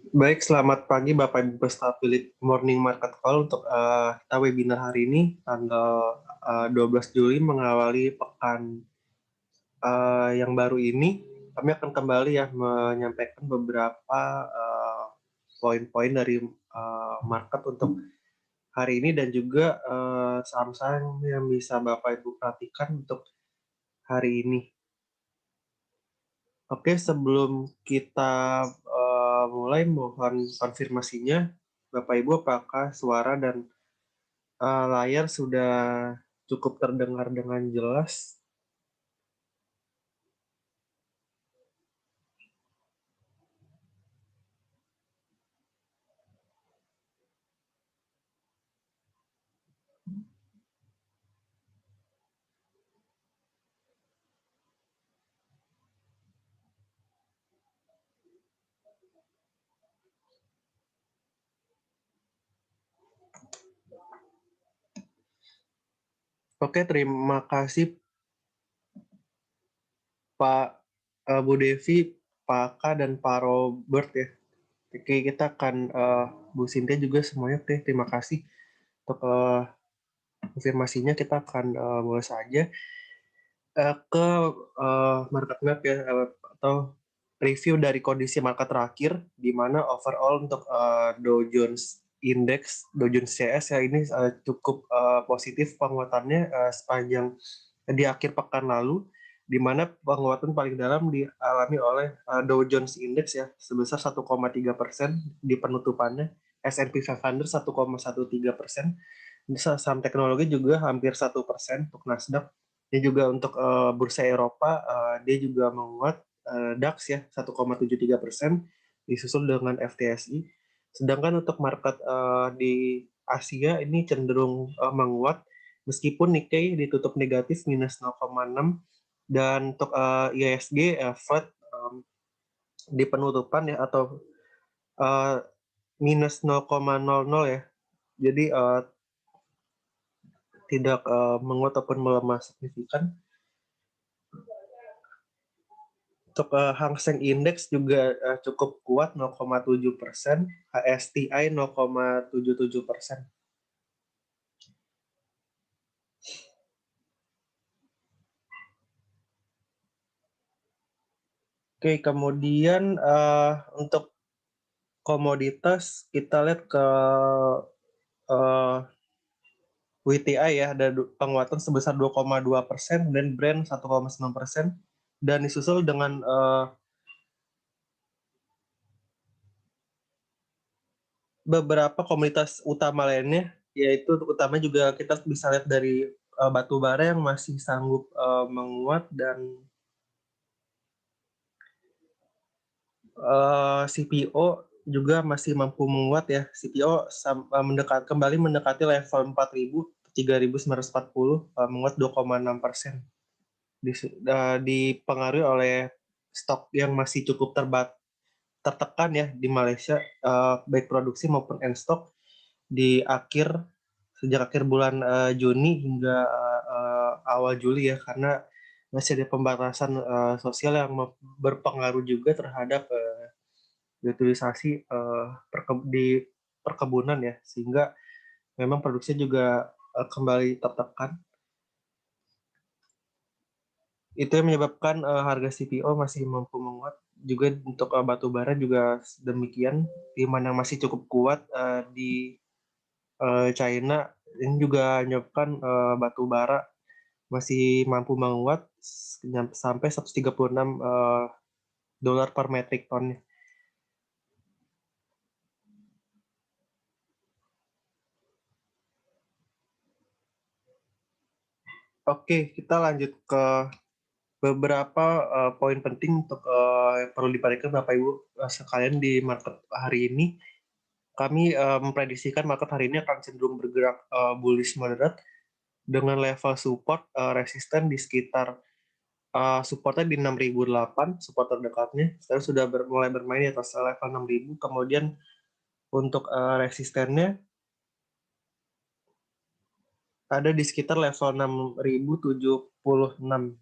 Baik, selamat pagi Bapak Ibu peserta Morning Market Call untuk kita webinar hari ini tanggal 12 Juli mengawali pekan yang baru ini. Kami akan kembali ya menyampaikan beberapa poin-poin dari market untuk hari ini dan juga saham-saham yang bisa Bapak Ibu perhatikan untuk hari ini. Oke, sebelum kita mulai, mohon konfirmasinya, Bapak Ibu, apakah suara dan layar sudah cukup terdengar dengan jelas? Oke, terima kasih Pak Bu Devi, Pak K, dan Pak Robert ya. Oke, kita akan Bu Sintia juga semuanya. Oke, terima kasih untuk konfirmasinya. Kita akan mulai saja ke market map ya, atau review dari kondisi market terakhir, di mana overall untuk Dow Jones Index, Dow Jones CS ya ini cukup positif penguatannya sepanjang di akhir pekan lalu, di mana penguatan paling dalam dialami oleh Dow Jones Index ya sebesar 1,3% di penutupannya, S&P 500 1,13%, saham teknologi juga hampir 1% untuk Nasdaq. Ini juga untuk bursa Eropa, dia juga menguat, DAX ya 1,73%, disusul dengan FTSI. Sedangkan untuk market di Asia ini cenderung menguat, meskipun Nikkei ditutup negatif minus 0,6, dan untuk IISG flat di penutupan ya, atau minus 0,00 ya. Jadi tidak menguat ataupun melemah signifikan. Untuk Hang Seng Index juga cukup kuat 0,7%, HSTI 0,77%. Oke, kemudian untuk komoditas kita lihat ke WTI ya, ada penguatan sebesar 2,2%, dan Brent 1,9%, dan disusul dengan beberapa komoditas utama lainnya, yaitu utama juga kita bisa lihat dari batu bara yang masih sanggup menguat, dan CPO juga masih mampu menguat ya. CPO kembali mendekati level 4.000, 3.940, menguat 2,6%. Dipengaruhi oleh stok yang masih cukup tertekan ya di Malaysia, baik produksi maupun end stock di sejak akhir bulan Juni hingga awal Juli ya, karena masih ada pembatasan sosial yang berpengaruh juga terhadap utilisasi di perkebunan ya, sehingga memang produksi juga kembali tertekan. Itu yang menyebabkan harga CPO masih mampu menguat. Juga untuk batu bara juga demikian, di mana masih cukup kuat di China. Ini juga menyebabkan batu bara masih mampu menguat sampai 136 dolar per metric ton. Oke, kita lanjut ke beberapa poin penting untuk yang perlu diperhatikan Bapak Ibu sekalian di market hari ini. Kami memprediksikan market hari ini akan cenderung bergerak bullish moderate dengan level support resisten di sekitar supportnya di 6.008, support terdekatnya. Sekarang sudah mulai bermain di atas level 6.000. Kemudian untuk resistennya ada di sekitar level 6.076.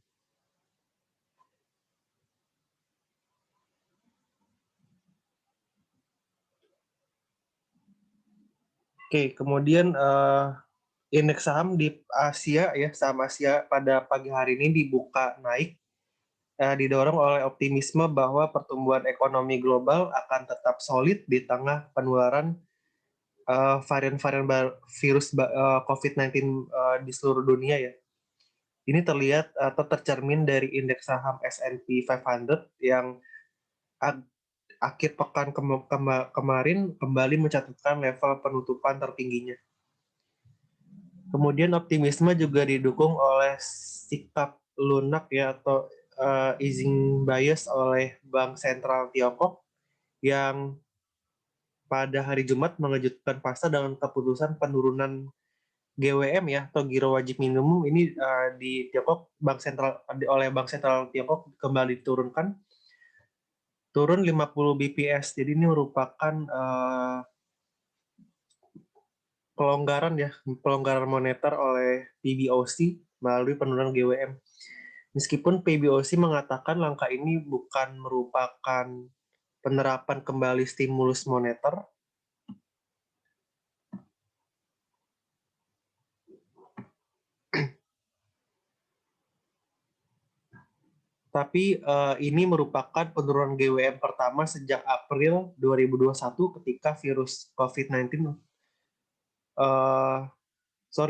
Oke, kemudian indeks saham di Asia ya, saham Asia pada pagi hari ini dibuka naik, didorong oleh optimisme bahwa pertumbuhan ekonomi global akan tetap solid di tengah penularan varian-varian virus COVID-19 di seluruh dunia ya. Ini terlihat atau tercermin dari indeks saham S&P 500 yang akhir pekan kemarin kembali mencatatkan level penutupan tertingginya. Kemudian optimisme juga didukung oleh sikap lunak ya atau easing bias oleh Bank Sentral Tiongkok yang pada hari Jumat mengejutkan pasar dengan keputusan penurunan GWM ya atau giro wajib minimum ini di Tiongkok oleh Bank Sentral Tiongkok kembali diturunkan turun 50 BPS. Jadi ini merupakan pelonggaran moneter oleh PBOC melalui penurunan GWM. Meskipun PBOC mengatakan langkah ini bukan merupakan penerapan kembali stimulus moneter, tapi ini merupakan penurunan GWM pertama sejak April 2021 ketika virus COVID-19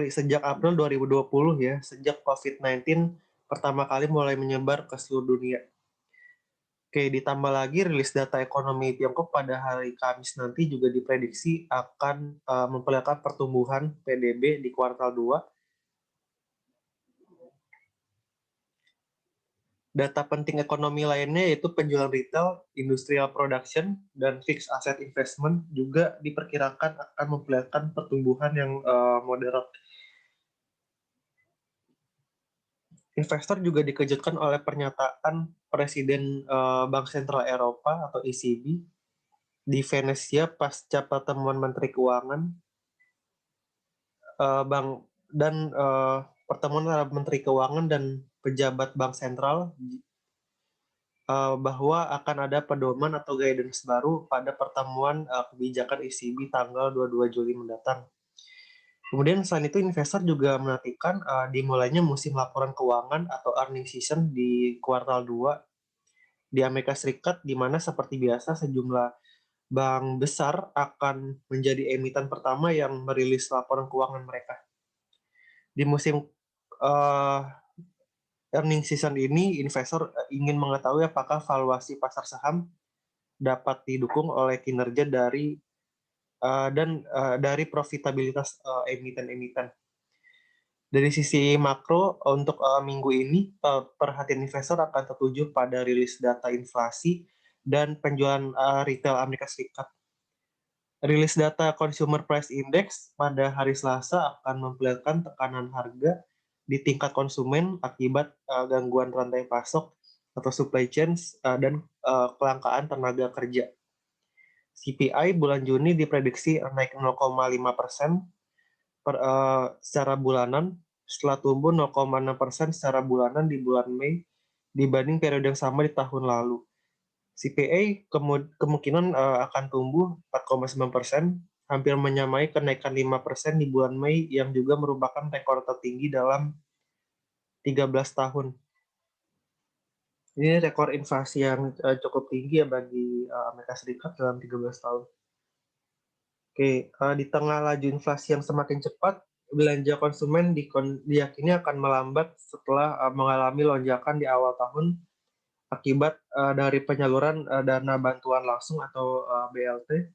sejak April 2020 ya, sejak COVID-19 pertama kali mulai menyebar ke seluruh dunia. Oke, ditambah lagi rilis data ekonomi Tiongkok pada hari Kamis nanti juga diprediksi akan memperlihatkan pertumbuhan PDB di kuartal 2. Data penting ekonomi lainnya yaitu penjualan retail, industrial production, dan fixed asset investment juga diperkirakan akan memperlihatkan pertumbuhan yang moderat. Investor juga dikejutkan oleh pernyataan Presiden Bank Sentral Eropa atau ECB di Venesia pasca pertemuan Menteri Keuangan pertemuan antara Menteri Keuangan dan pejabat Bank Sentral bahwa akan ada pedoman atau guidance baru pada pertemuan kebijakan ECB tanggal 22 Juli mendatang. Kemudian selain itu investor juga menantikan dimulainya musim laporan keuangan atau earning season di kuartal 2 di Amerika Serikat, di mana seperti biasa sejumlah bank besar akan menjadi emiten pertama yang merilis laporan keuangan mereka. Di musim earning season ini, investor ingin mengetahui apakah valuasi pasar saham dapat didukung oleh kinerja dari profitabilitas emiten-emiten. Dari sisi makro, untuk minggu ini, perhatian investor akan tertuju pada rilis data inflasi dan penjualan retail Amerika Serikat. Rilis data Consumer Price Index pada hari Selasa akan memperlihatkan tekanan harga di tingkat konsumen akibat gangguan rantai pasok atau supply chains dan kelangkaan tenaga kerja. CPI bulan Juni diprediksi naik 0,5% secara bulanan setelah tumbuh 0,6% secara bulanan di bulan Mei dibanding periode yang sama di tahun lalu. CPI kemungkinan akan tumbuh 4,9%, hampir menyamai kenaikan 5% di bulan Mei yang juga merupakan rekor tertinggi dalam 13 tahun. Ini rekor inflasi yang cukup tinggi ya bagi Amerika Serikat dalam 13 tahun. Oke, di tengah laju inflasi yang semakin cepat, belanja konsumen diyakini akan melambat setelah mengalami lonjakan di awal tahun akibat dari penyaluran dana bantuan langsung atau BLT.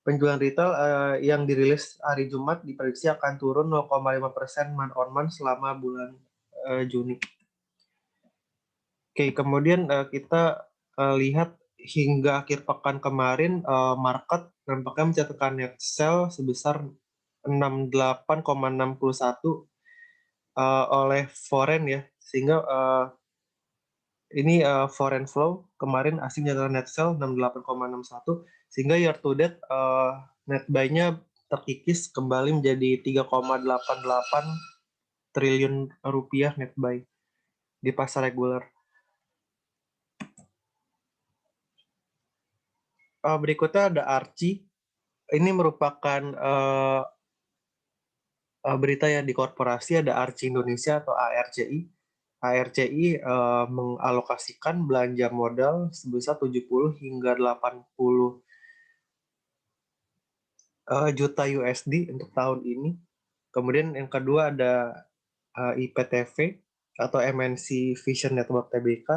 Penjualan retail yang dirilis hari Jumat diprediksi akan turun 0,5% month on month selama bulan Juni. Oke, kemudian kita lihat hingga akhir pekan kemarin market nampaknya mencatatkan net sell sebesar 68,61 oleh foreign ya, sehingga ini foreign flow kemarin asing mencatatkan net sell 68,61 sehingga year to date net buy-nya terkikis kembali menjadi 3,88 triliun rupiah net buy di pasar reguler. Berikutnya ada Archie. ini merupakan berita ya di korporasi ada Arci Indonesia atau ARCI. ARCI mengalokasikan belanja modal sebesar 70 hingga 80 juta USD untuk tahun ini. Kemudian yang kedua ada IPTV atau MNC Vision Network Tbk.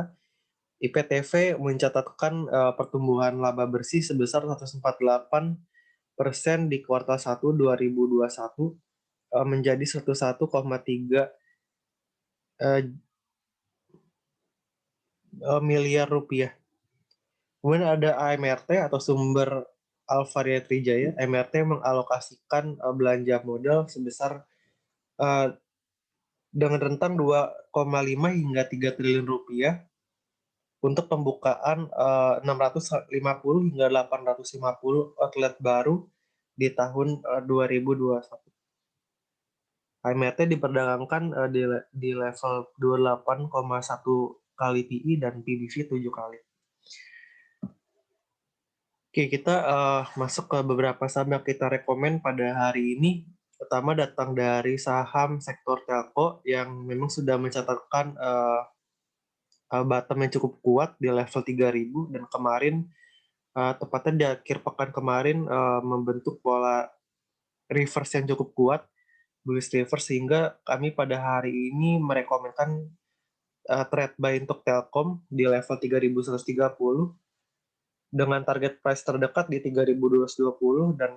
IPTV mencatatkan pertumbuhan laba bersih sebesar 148% di kuartal 1 2021 menjadi 101,3 miliar rupiah. Kemudian ada AMRT atau Sumber Alvaria Trijaya. AMRT mengalokasikan belanja modal sebesar dengan rentang 2,5 hingga 3 triliun rupiah untuk pembukaan 650 hingga 850 outlet baru di tahun 2021. AMRT diperdagangkan di level 28,1 kali PI dan PBV 7 kali. Oke, kita masuk ke beberapa saham yang kita rekomen pada hari ini. Pertama datang dari saham sektor telco yang memang sudah mencatatkan bottom yang cukup kuat di level 3.000 dan kemarin tepatnya di akhir pekan kemarin membentuk pola reverse yang cukup kuat, bullish reverse, sehingga kami pada hari ini merekomendkan trade buy untuk Telkom di level 3.130 dengan target price terdekat di 3.220 dan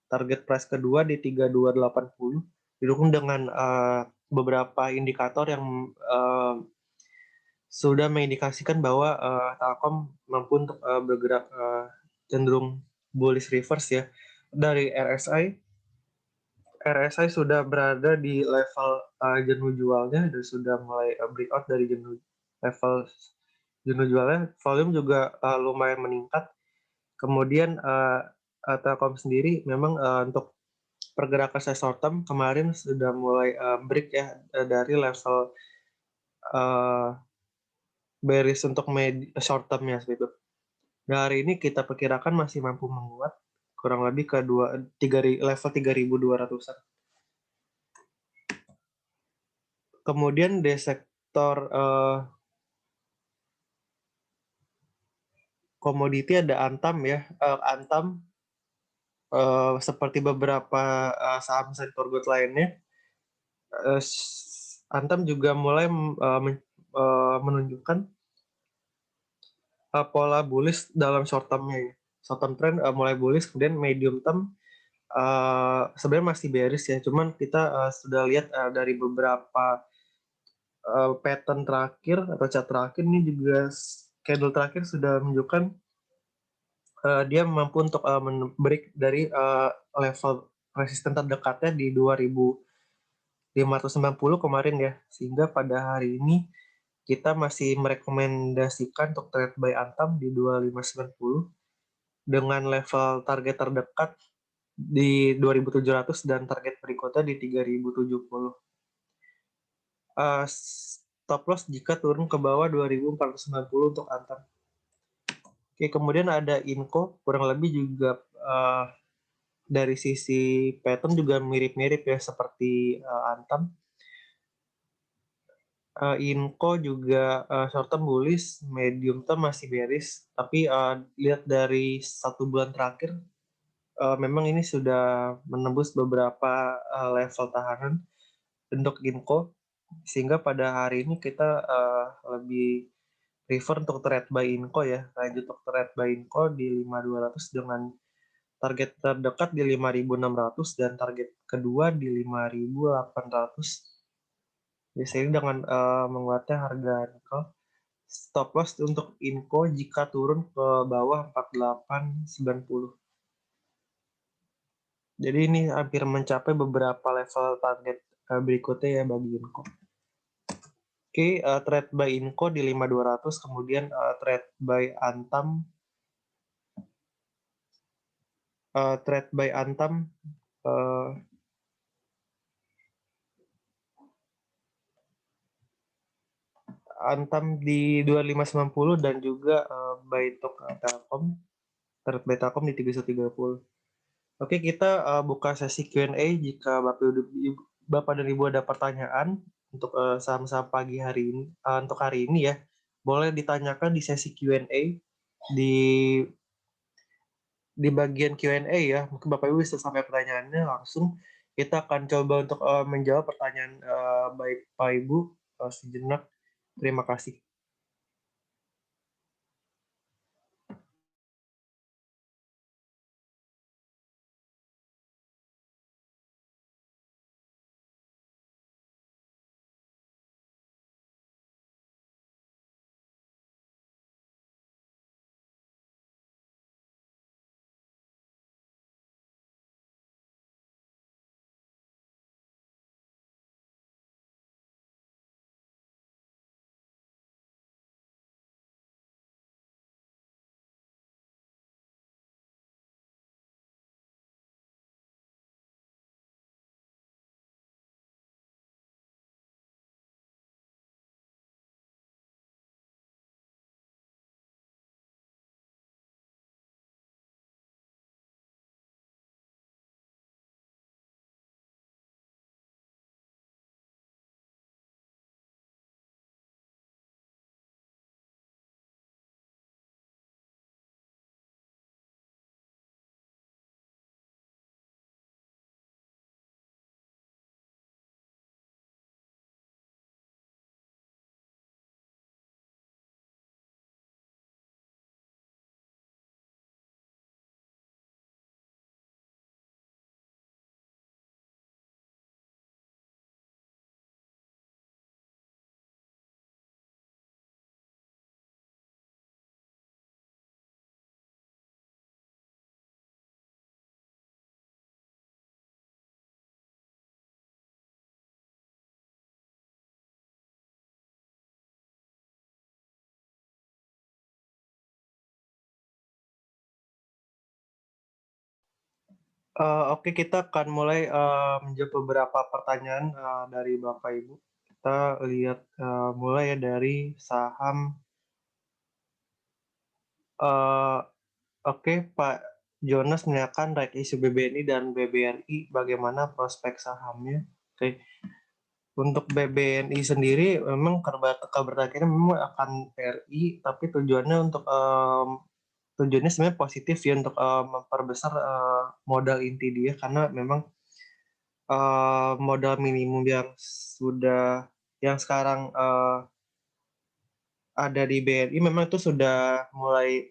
target price kedua di 3.280, didukung dengan beberapa indikator yang sudah mengindikasikan bahwa Telkom mampu untuk bergerak cenderung bullish reverse ya. Dari RSI sudah berada di level jenuh jualnya dan sudah mulai breakout dari level jenuh jualnya. Volume juga lumayan meningkat. Kemudian Telkom sendiri memang untuk pergerakan saya short term kemarin sudah mulai break ya dari level bearish untuk short term ya seperti itu. Nah, hari ini kita perkirakan masih mampu menguat kurang lebih ke level 3.200-an. Kemudian di sektor komoditi ada Antam ya. Antam seperti beberapa saham sektor good lainnya, Antam juga mulai menunjukkan pola bullish dalam short term-nya ya. Short term trend mulai bullish, kemudian medium term sebenarnya masih bearish ya. Cuman kita sudah lihat dari beberapa pattern terakhir atau chart terakhir ini juga candle terakhir sudah menunjukkan dia mampu untuk break dari level resisten terdekatnya di 2.590 kemarin ya, sehingga pada hari ini kita masih merekomendasikan untuk trade buy Antam di 2.590 dengan level target terdekat di 2.700 dan target berikutnya di 3.070. Stop loss jika turun ke bawah 2.490 untuk Antam. Oke, kemudian ada Inco, kurang lebih juga dari sisi pattern juga mirip-mirip ya seperti Antam. Inco juga short term bullish, medium term masih bearish, tapi lihat dari 1 bulan terakhir memang ini sudah menembus beberapa level tahanan untuk Inco, sehingga pada hari ini kita lebih prefer untuk trade buy Inco ya. Lanjut untuk trade buy Inco di 5.200 dengan target terdekat di 5.600 dan target kedua di 5.800. Biasanya dengan menguatnya harga nikel. Stop loss untuk Inco jika turun ke bawah 48.90. Jadi ini hampir mencapai beberapa level target berikutnya ya bagi Inco. Oke, trade buy Inco di 5.200, kemudian trade buy Antam trade buy Antam Antam di 2590 dan juga buy untuk Telkom, trade buy Telkom di 3130. Oke, kita buka sesi Q&A jika Bapak dan Ibu ada pertanyaan untuk saham-saham pagi hari ini, untuk hari ini ya. Boleh ditanyakan di sesi Q&A di bagian Q&A ya. Mungkin Bapak Ibu bisa sampai pertanyaannya langsung. Kita akan coba untuk menjawab pertanyaan baik Pak Ibu sejenak. Terima kasih. Oke, kita akan mulai menjawab beberapa pertanyaan dari Bapak Ibu. Kita lihat mulai ya dari saham. eh, Oke, Pak Jonas menanyakan right issue BBNI dan BBRI, bagaimana prospek sahamnya? Oke, untuk BBNI sendiri memang kabar terakhirnya memang akan PRI, tapi tujuannya sebenarnya positif ya untuk memperbesar modal inti dia, karena memang modal minimum yang sekarang ada di BRI memang itu sudah mulai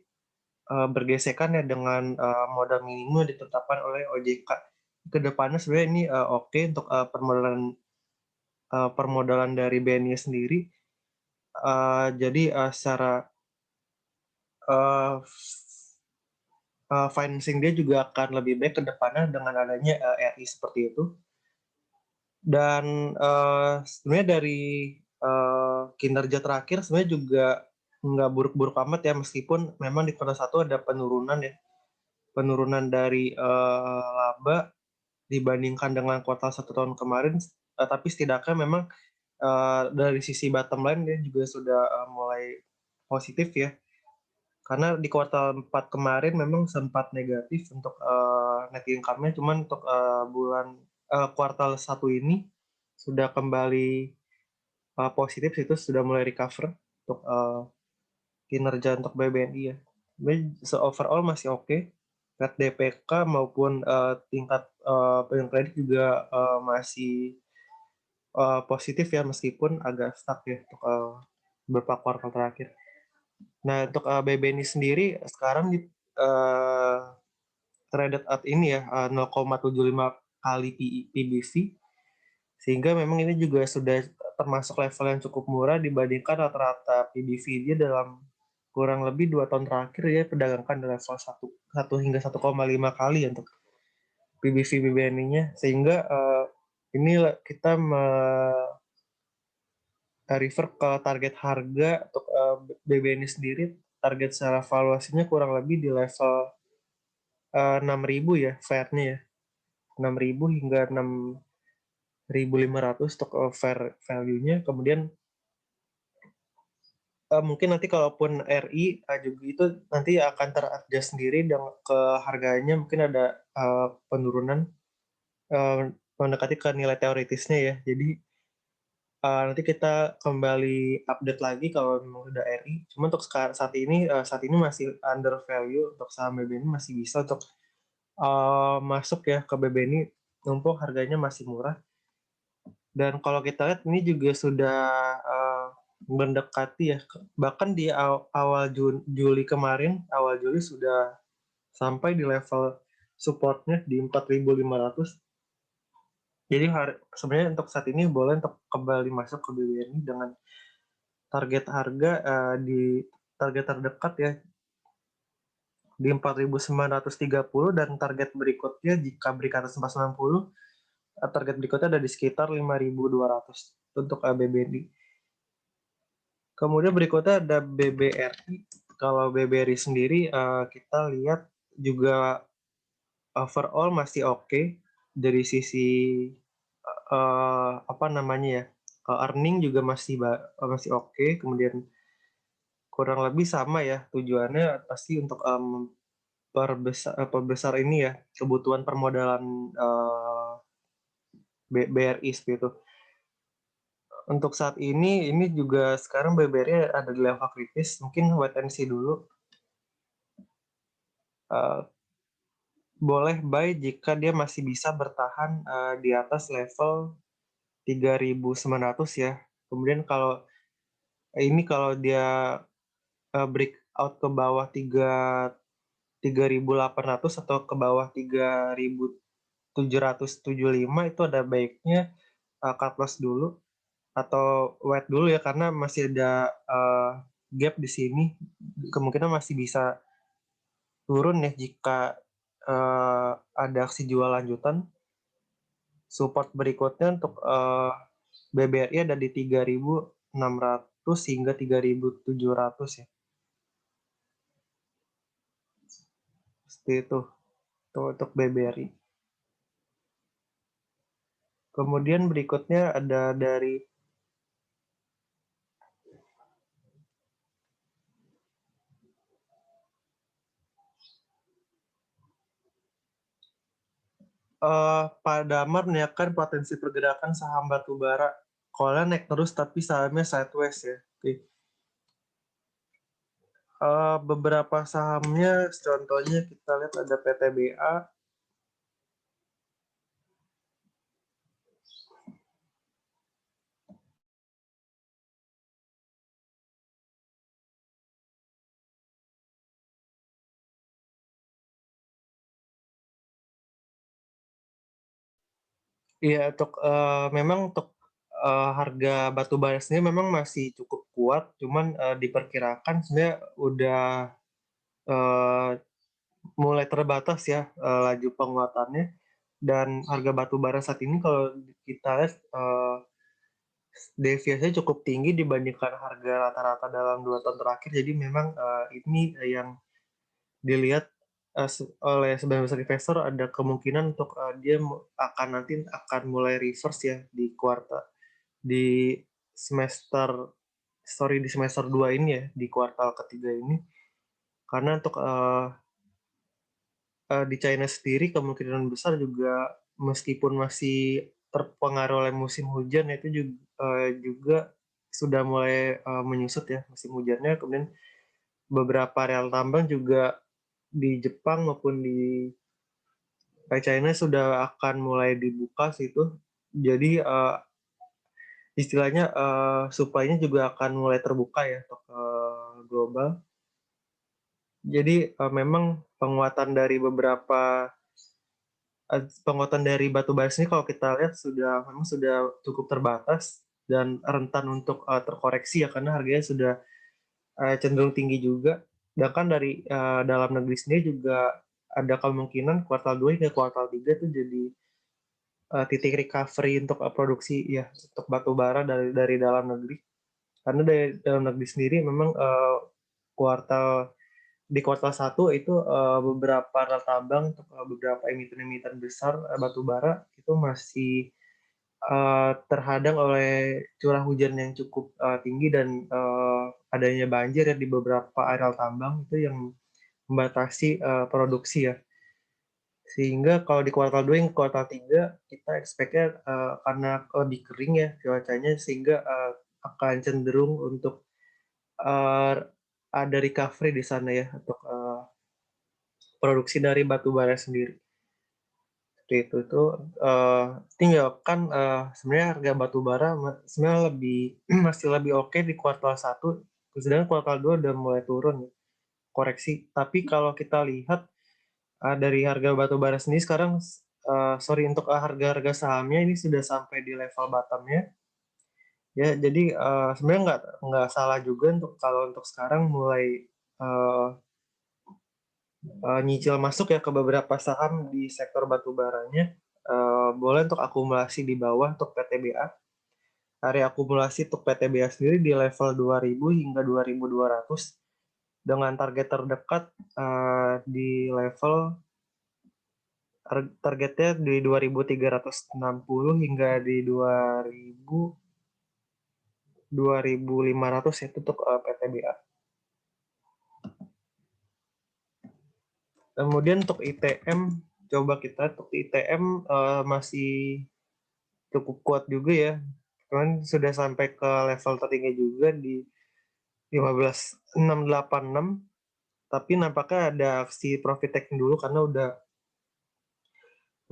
bergesekan ya dengan modal minimum yang ditetapkan oleh OJK. Kedepannya sebenarnya ini oke untuk permodalan dari BNI sendiri. Jadi secara uh, financing dia juga akan lebih baik ke depannya dengan adanya RI seperti itu. Dan sebenarnya dari kinerja terakhir sebenarnya juga nggak buruk-buruk amat ya, meskipun memang di kuartal 1 ada penurunan ya. Penurunan dari laba dibandingkan dengan kuartal 1 tahun kemarin, tapi setidaknya memang dari sisi bottom line dia juga sudah mulai positif ya. Karena di kuartal 4 kemarin memang sempat negatif untuk net income-nya, cuman untuk kuartal 1 ini sudah kembali positif, itu sudah mulai recover untuk kinerja untuk BBNI ya. Overall masih oke. Tingkat DPK maupun tingkat payung kredit juga masih positif ya, meskipun agak stuck ya untuk beberapa kuartal terakhir. Nah, untuk BBNI sendiri sekarang di traded at ini ya 0,75 kali PBV, sehingga memang ini juga sudah termasuk level yang cukup murah dibandingkan rata-rata PBV dia dalam kurang lebih 2 tahun terakhir ya perdagangkan di level 1 hingga 1,5 kali ya untuk PBV BBNI-nya, sehingga ini kita refer ke target harga untuk BBNI sendiri. Target secara valuasinya kurang lebih di level 6.000 ya, fair-nya ya. 6.000 hingga 6.500 untuk fair value-nya. Kemudian Mungkin nanti kalaupun RI, juga itu nanti akan ter-adjust sendiri ke harganya mungkin ada, penurunan, mendekati ke nilai teoritisnya ya. Jadi, nanti kita kembali update lagi kalau memang udah RI. Cuma untuk saat ini masih under value untuk saham BBNI masih bisa untuk, masuk ya ke BBNI mumpung harganya masih murah. Dan kalau kita lihat ini juga sudah, mendekati ya, bahkan di awal Juli kemarin, awal Juli sudah sampai di level supportnya di 4.500. Jadi sebenarnya untuk saat ini boleh untuk kembali masuk ke BBNI dengan target harga, di target terdekat ya, di 4.930 dan target berikutnya jika break atas 490, target berikutnya ada di sekitar 5.200 untuk, BBNI. Kemudian berikutnya ada BBRI. Kalau BBRI sendiri, kita lihat juga overall masih oke dari sisi, apa namanya ya, earning juga masih oke, kemudian kurang lebih sama ya tujuannya pasti untuk, perbesar ini ya, kebutuhan permodalan, BRI seperti itu. Untuk saat ini juga sekarang BBRI ada di level kritis, mungkin wait and see dulu, eee boleh buy jika dia masih bisa bertahan, di atas level 3.900 ya. Kemudian kalau dia, breakout ke bawah 3.800 atau ke bawah 3.775 itu ada baiknya, cut loss dulu atau wait dulu ya karena masih ada, gap di sini, kemungkinan masih bisa turun ya jika, ada aksi jual lanjutan. Support berikutnya untuk, BBRI ada di 3.600 hingga 3.700 ya, seperti itu, untuk BBRI. Kemudian berikutnya ada dari, Pak Damar menanyakan potensi pergerakan saham batubara, kalau naik terus tapi sahamnya sideways ya, oke. Beberapa sahamnya contohnya kita lihat ada PTBA. Iya, memang untuk, harga batu bara sendiri memang masih cukup kuat, cuman, diperkirakan sebenarnya udah, eee, mulai terbatas ya, laju penguatannya dan harga batu bara saat ini kalau kita lihat, deviasinya cukup tinggi dibandingkan harga rata-rata dalam 2 tahun terakhir. Jadi memang, ini yang dilihat, oleh sebagian besar investor ada kemungkinan untuk, dia akan mulai reverse ya di semester di semester 2 ini ya, di kuartal ketiga ini. Karena untuk, di China sendiri kemungkinan besar juga meskipun masih terpengaruh oleh musim hujan itu juga sudah mulai, menyusut ya musim hujannya, kemudian beberapa areal tambang juga di Jepang maupun di China sudah akan mulai dibuka situ. Jadi, istilahnya, supply-nya juga akan mulai terbuka ya untuk, global. Jadi, memang penguatan dari batu bara ini kalau kita lihat memang sudah cukup terbatas dan rentan untuk, terkoreksi ya karena harganya sudah, cenderung tinggi juga. Sedangkan dari, dalam negeri sendiri juga ada kemungkinan kuartal 2 hingga kuartal 3 itu jadi, titik recovery untuk, produksi ya, untuk batu bara dari dalam negeri. Karena dari dalam negeri sendiri memang, kuartal di kuartal 1 itu, beberapa rel tambang untuk, beberapa emiten-emiten besar, batu bara itu masih, terhadang oleh curah hujan yang cukup tinggi dan adanya banjir ya di beberapa areal tambang itu yang membatasi produksi ya. Sehingga kalau di kuartal 2 yang kuartal 3 kita expect-nya karena lebih kering ya cuacanya sehingga akan cenderung untuk ada recovery di sana ya untuk produksi dari batu bara sendiri. Seperti itu tinggal kan sebenarnya harga batu bara sebenarnya lebih masih lebih oke di kuartal 1, sedangkan kuartal 2 udah mulai turun koreksi. Tapi kalau kita lihat dari harga batu bara sendiri sekarang sorry untuk harga-harga sahamnya ini sudah sampai di level bottom-nya. Ya, jadi sebenarnya nggak salah juga untuk kalau untuk sekarang mulai nyicil masuk ya ke beberapa saham di sektor batu baranya. Boleh untuk akumulasi di bawah untuk PTBA. Area akumulasi untuk PTBA sendiri di level 2000 hingga 2200 dengan target terdekat di level targetnya di 2360 hingga di 2500 itu untuk PTBA. Kemudian untuk ITM, coba kita untuk ITM masih cukup kuat juga ya. Cuman sudah sampai ke level tertinggi juga di 15.686. Tapi nampaknya ada aksi profit taking dulu karena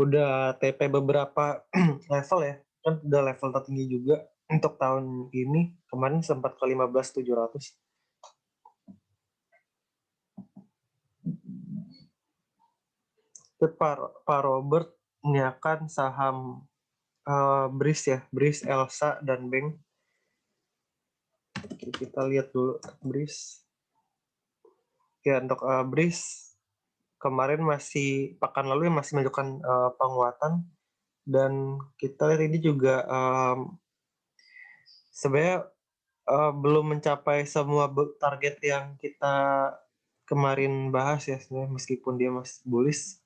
udah TP beberapa level ya. Kan udah level tertinggi juga untuk tahun ini. Kemarin sempat ke 15.700. Pak Robert menyiapkan saham BRIS ya, BRIS, Elsa, dan Bank. Oke, kita lihat dulu BRIS. Ya, untuk BRIS kemarin pekan lalu masih menunjukkan penguatan dan kita lihat ini juga sebenarnya belum mencapai semua target yang kita kemarin bahas ya sebenarnya meskipun dia masih bullish.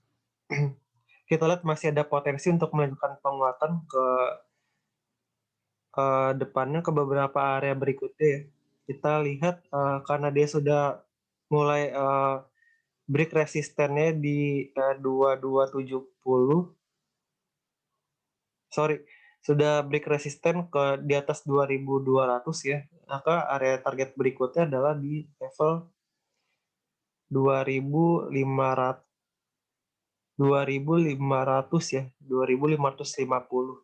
Kita lihat masih ada potensi untuk melanjutkan penguatan ke depannya ke beberapa area berikutnya ya. Kita lihat karena dia sudah mulai break resistennya di 2270. Sorry, sudah break resisten di atas 2200 ya. Maka area target berikutnya adalah di level 2500 ya, 2550.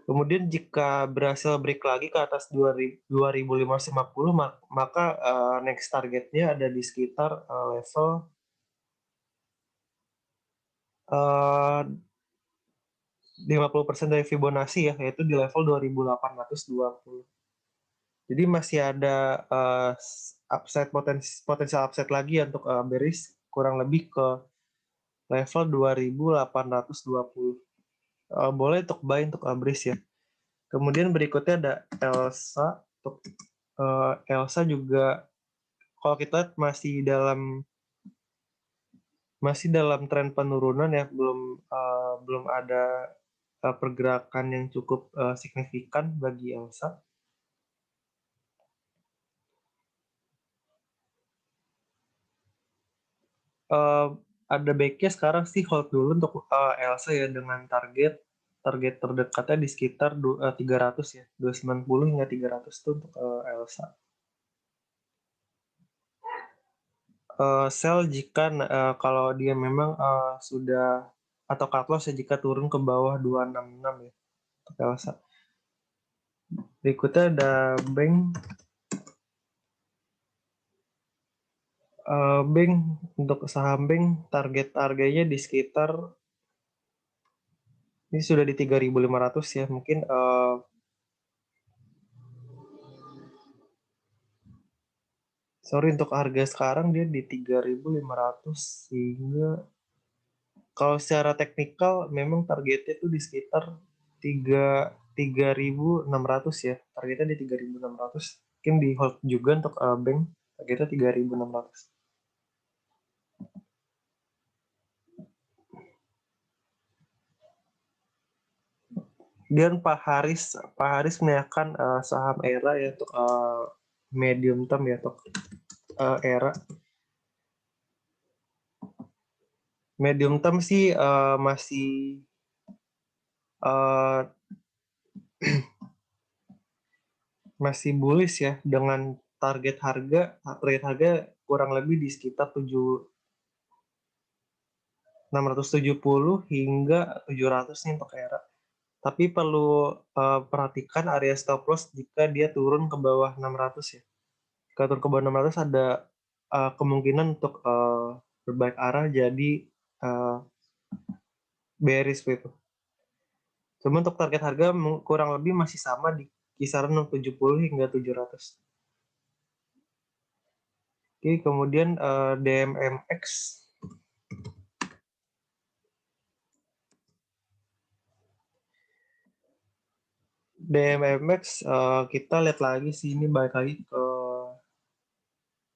Kemudian jika berhasil break lagi ke atas 2550 maka next targetnya ada di sekitar level 50% dari Fibonacci ya, yaitu di level 2820. Jadi masih ada potensial upside lagi ya untuk bearish kurang lebih ke level 2820. Boleh untuk buy untuk bearish ya. Kemudian berikutnya ada Elsa. Untuk Elsa juga kalau kita lihat masih dalam tren penurunan ya, belum ada pergerakan yang cukup signifikan bagi Elsa. Ada baiknya sekarang sih hold dulu untuk Elsa ya dengan target terdekatnya di sekitar 300 ya, 290 hingga 300 itu untuk Elsa. Sell jika kalau dia memang sudah atau cut loss ya jika turun ke bawah 266 ya untuk Elsa. Berikutnya ada Bank. Bank untuk saham Bank target harganya di sekitar ini sudah di 3.500 ya, mungkin sorry untuk harga sekarang dia di 3.500 sehingga kalau secara teknikal memang targetnya itu di sekitar 3.600 ya, targetnya di 3.600. Mungkin di hold juga untuk Bank targetnya 3.600. Dan Pak Haris menanyakan saham ERA ya untuk medium term ya untuk ERA. Medium term sih masih masih bullish ya dengan target harga kurang lebih di sekitar 670 hingga 700 nih untuk ERA. Tapi perlu perhatikan area stop loss jika dia turun ke bawah 600 ya. Jika turun ke bawah 600 ada kemungkinan untuk berbalik arah jadi bearish gitu. Cuma untuk target harga kurang lebih masih sama di kisaran 670 hingga 700. Oke, kemudian DMMX. DMMX kita lihat lagi sih, ini balik lagi ke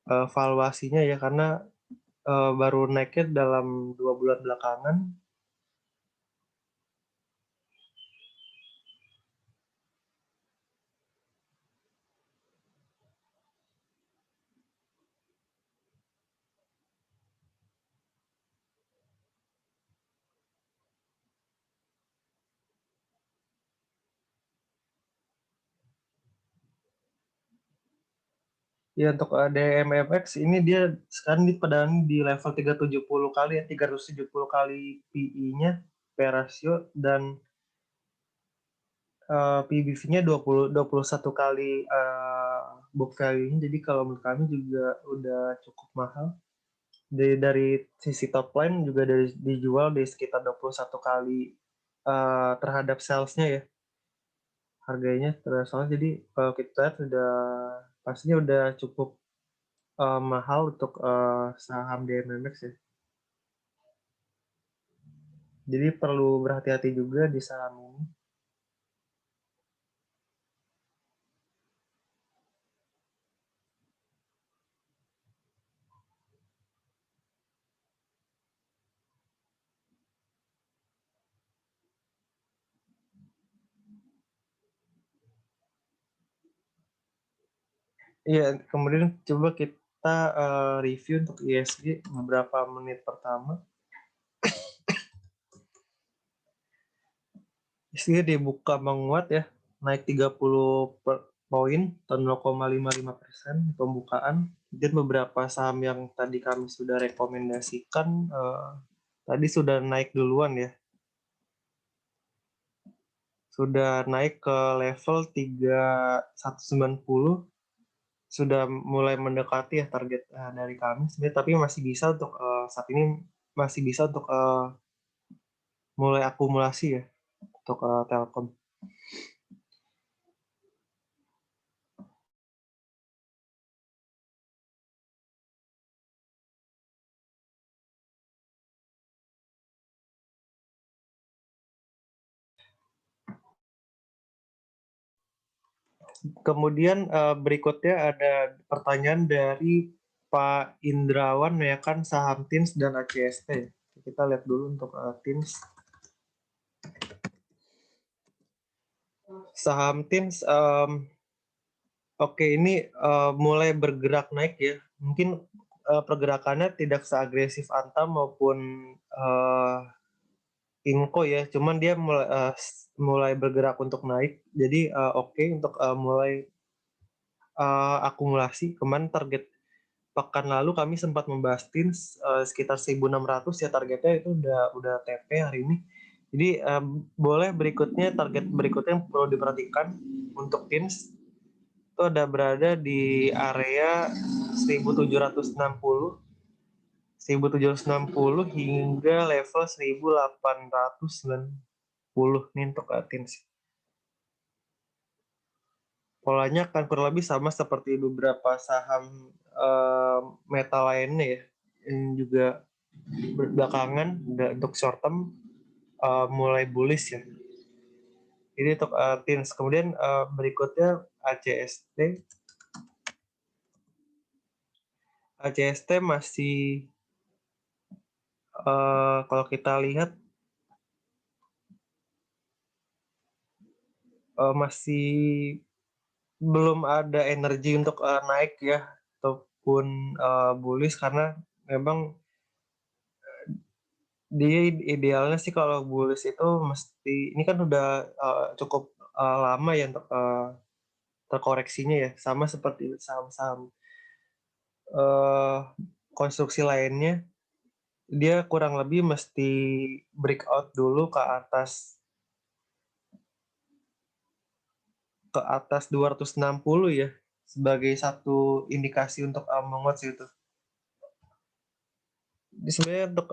valuasinya ya, karena baru naiknya dalam 2 bulan belakangan. Ya untuk DMFX ini dia sekarang dipedangi di level 370 kali ya, 370 kali PE-nya, P ratio, dan PBV-nya 21 kali book value-nya. Jadi kalau menurut kami juga udah cukup mahal. Dari sisi top line juga dijual di sekitar 21 kali terhadap sales-nya ya, harganya terhadap sales. Jadi kalau kita lihat sudah pastinya udah cukup mahal untuk saham DMMX ya. Jadi perlu berhati-hati juga di saham ini. Iya, kemudian coba kita review untuk ISG beberapa menit pertama. ISG dibuka menguat ya, naik 30 poin atau 0,55% pembukaan. Dan beberapa saham yang tadi kami sudah rekomendasikan tadi sudah naik duluan ya. Sudah naik ke level 3190, sudah mulai mendekati ya target dari kami sebenarnya, tapi masih bisa untuk saat ini masih bisa untuk mulai akumulasi ya untuk Telkom. Kemudian berikutnya ada pertanyaan dari Pak Indrawan ya kan, saham TINS dan ACST. Kita lihat dulu untuk TINS. Saham TINS oke, ini mulai bergerak naik ya. Mungkin pergerakannya tidak seagresif Antam maupun Inco ya, cuman dia mulai bergerak untuk naik. Jadi oke untuk mulai akumulasi. Kemarin target pekan lalu kami sempat membahas TINS sekitar 1.600 ya, targetnya itu udah TP hari ini. Jadi boleh berikutnya, target berikutnya yang perlu diperhatikan untuk TINS itu ada berada di area 1760 hingga level 1890 nih untuk TINS. Polanya akan kurang lebih sama seperti beberapa saham metal lainnya ya, yang juga belakangan untuk short term mulai bullish ya. Ini untuk TINS. Kemudian berikutnya ACST. ACST masih kalau kita lihat masih belum ada energi untuk, naik ya ataupun, bullish karena memang dia idealnya sih kalau bullish itu mesti ini kan udah, cukup, lama ya untuk, terkoreksinya ya, sama seperti saham-saham, eee, konstruksi lainnya, dia kurang lebih mesti breakout dulu ke atas 260 ya, sebagai satu indikasi untuk, menguat sih itu. Jadi sebenarnya untuk,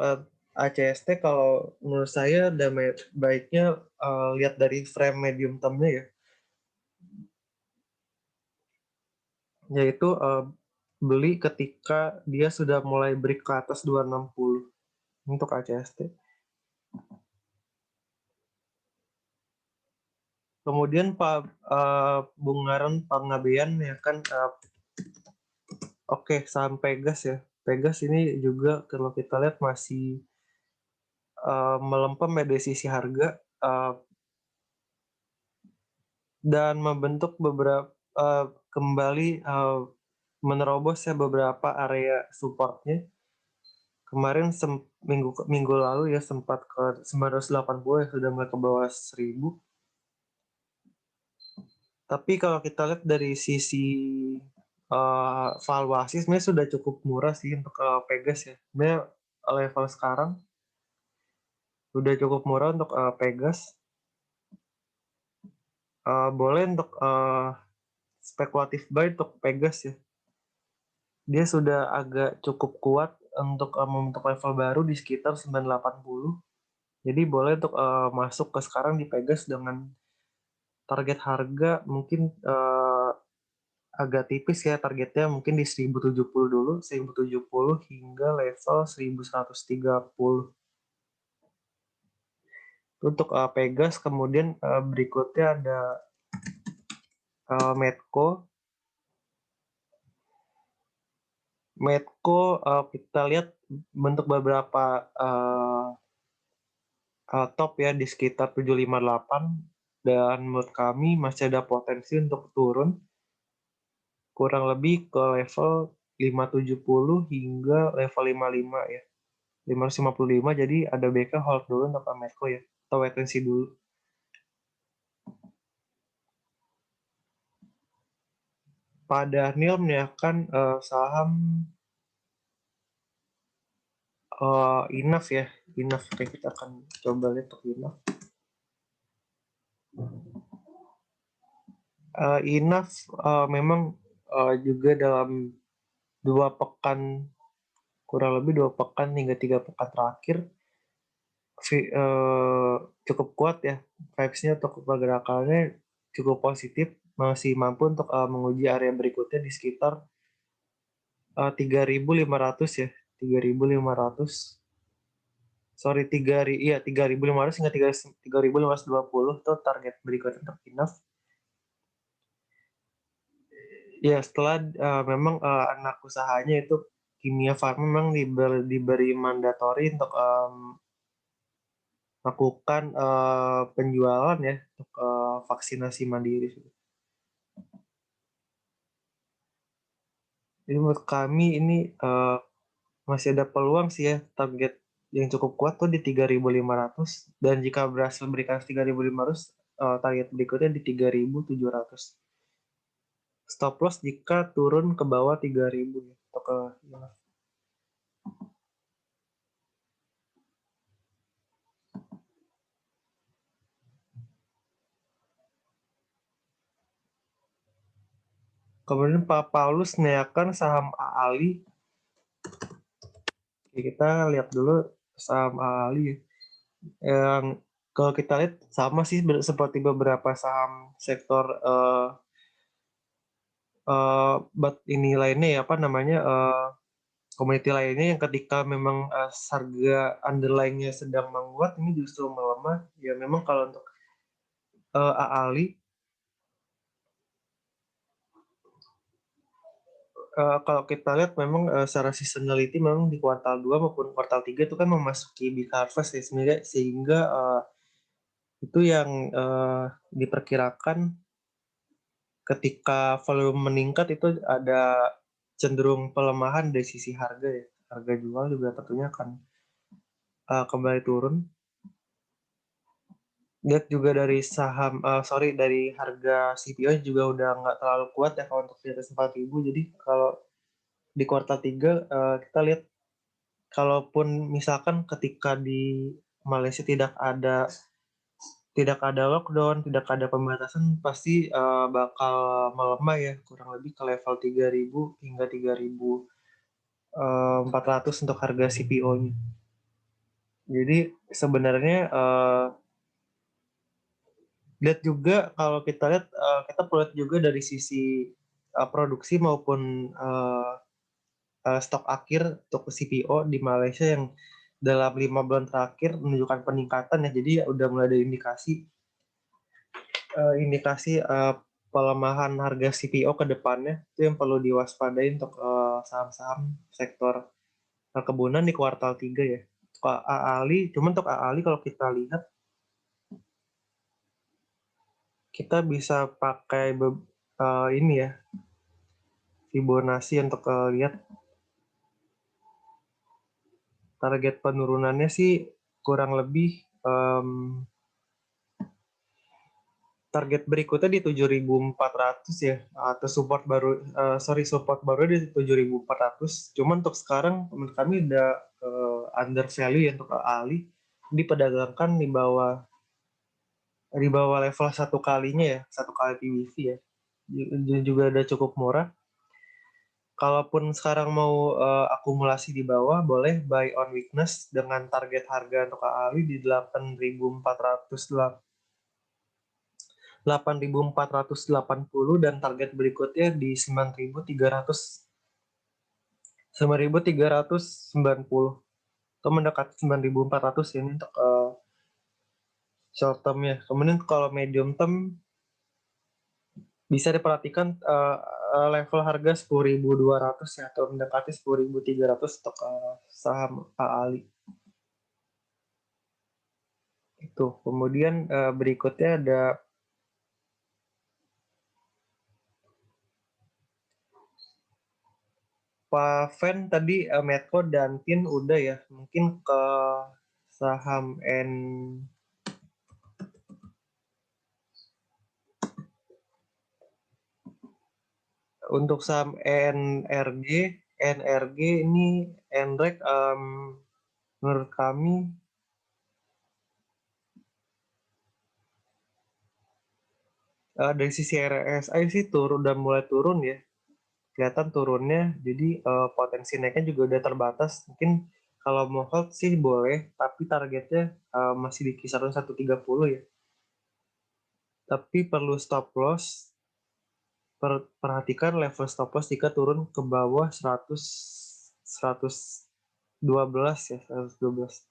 ACST kalau menurut saya baiknya, lihat dari frame medium term-nya ya, yaitu, beli ketika dia sudah mulai break ke atas 260 untuk ACST. Kemudian Bung Ngaren Panggabean ya kan, oke saham Pegas ya. Pegas ini juga kalau kita lihat masih, melempem ya dari sisi harga, dan membentuk kembali, menerobos ya beberapa area support-nya. Kemarin minggu lalu ya sempat ke 980 ya, sudah mulai ke bawah 1.000. Tapi kalau kita lihat dari sisi, valuasi sebenarnya sudah cukup murah sih untuk, Pegas ya. Sebenarnya level sekarang sudah cukup murah untuk, Pegas. Boleh untuk, spekulatif buy untuk Pegas ya. Dia sudah agak cukup kuat untuk, membentuk level baru di sekitar 980. Jadi boleh untuk, masuk ke sekarang di Pegas dengan target harga mungkin, agak tipis ya, targetnya mungkin di 1070 dulu, 1070 hingga level 1130. Untuk, Pegas kemudian, berikutnya ada, Medco. Medco, kita lihat bentuk beberapa, top ya di sekitar 758 dan menurut kami masih ada potensi untuk turun kurang lebih ke level 570 hingga level 55 ya. 555 jadi ada baiknya hold dulu untuk Medco ya, atau wait and see dulu. Pak Daniel menyiapkan, saham, Inaf ya, Inaf. Oke, kita akan coba lihat untuk Inaf. Inaf, memang, juga dalam 2 pekan, kurang lebih 2 pekan hingga 3 pekan terakhir, cukup kuat ya, vibes-nya untuk pergerakannya cukup positif, masih mampu untuk, menguji area berikutnya di sekitar, 3.500 ya, 3.500. Sorry, 3.500 hingga 3.520 tuh target berikutnya untuk Inaf. Ya setelah, memang, anak usahanya itu Kimia Farma memang diberi mandatori untuk, melakukan, penjualan ya untuk, vaksinasi mandiri. Jadi menurut kami ini, masih ada peluang sih ya, target yang cukup kuat tuh di 3.500 dan jika berhasil berikan 3.500, target berikutnya di 3.700. Stop loss jika turun ke bawah 3.000 ya untuk, kemudian Pak Paulus menanyakan saham AALI. Oke, kita lihat dulu saham AALI ya. Yang kalau kita lihat sama sih seperti beberapa saham sektor, ini lainnya ya, apa namanya, komoditi lainnya yang ketika memang, harga underlying-nya sedang menguat, ini justru melemah. Ya memang kalau untuk, AALI, kalau kita lihat memang, secara seasonality memang di kuartal 2 maupun kuartal 3 itu kan memasuki big harvest ya sebenarnya, sehingga, Itu yang diperkirakan ketika volume meningkat itu ada cenderung pelemahan dari sisi harga ya. Harga jual juga tentunya akan kembali turun. Lihat juga dari dari harga CPO juga udah nggak terlalu kuat ya kalau untuk di atas 4.000. Jadi kalau di kuartal 3 kita lihat kalaupun misalkan ketika di Malaysia tidak ada lockdown, tidak ada pembatasan, pasti bakal melemah ya, kurang lebih ke level 3.000 hingga 3.400 untuk harga CPO-nya. Jadi sebenarnya lihat juga kalau kita lihat kita perlu lihat juga dari sisi produksi maupun stok akhir untuk CPO di Malaysia yang dalam 5 bulan terakhir menunjukkan peningkatan ya. Jadi udah mulai ada indikasi pelemahan harga CPO ke depannya. Itu yang perlu diwaspadai untuk saham-saham sektor perkebunan di kuartal 3 ya. Cuman untuk AALI kalau kita lihat kita bisa pakai ini ya, Fibonacci untuk lihat target penurunannya sih kurang lebih target berikutnya di 7.400 ya, atau support baru di 7.400. Cuman untuk sekarang menurut kami udah under value ya untuk ALI, diperdagangkan di bawah level satu kalinya ya, satu kali PBV ya, juga udah cukup murah. Kalaupun sekarang mau akumulasi di bawah, boleh buy on weakness dengan target harga untuk ALI di 8.480 dan target berikutnya di 9.390 atau mendekati 9.400 ini untuk short term ya. Kemudian kalau medium term bisa diperhatikan level harga 10.200 ya, atau mendekati 10.300 untuk saham AALI. Itu. Kemudian berikutnya ada Pak Fen tadi Medco dan PIN udah ya. Mungkin ke saham untuk saham NRG ini NREG menurut kami dari sisi RSI sih udah mulai turun ya. Kelihatan turunnya, jadi potensi naiknya juga udah terbatas. Mungkin kalau mau hold sih boleh, tapi targetnya masih di kisaran 130 ya. Tapi perlu stop loss. Perhatikan level stop loss jika turun ke bawah 112 ya, 112.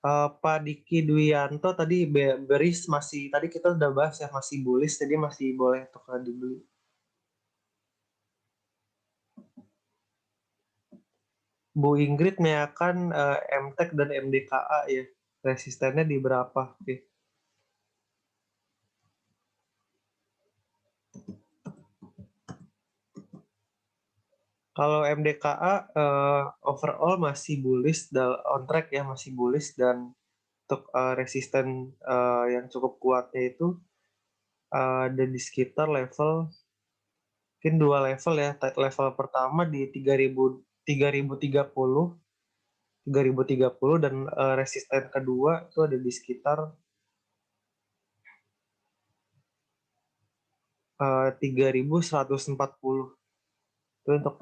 Pak Diki Dwianto tadi bearish masih, tadi kita udah bahas ya, masih bullish, jadi masih boleh untuk dibeli. Bu Ingrid menanyakan MTEK dan MDKA ya, resistennya di berapa? Oke. Kalau MDKA overall masih bullish, on track ya, masih bullish, dan untuk resisten yang cukup kuatnya itu ada di sekitar mungkin 2 level ya. Level pertama di 3.030 dan resisten kedua itu ada di sekitar 3.140. Itu untuk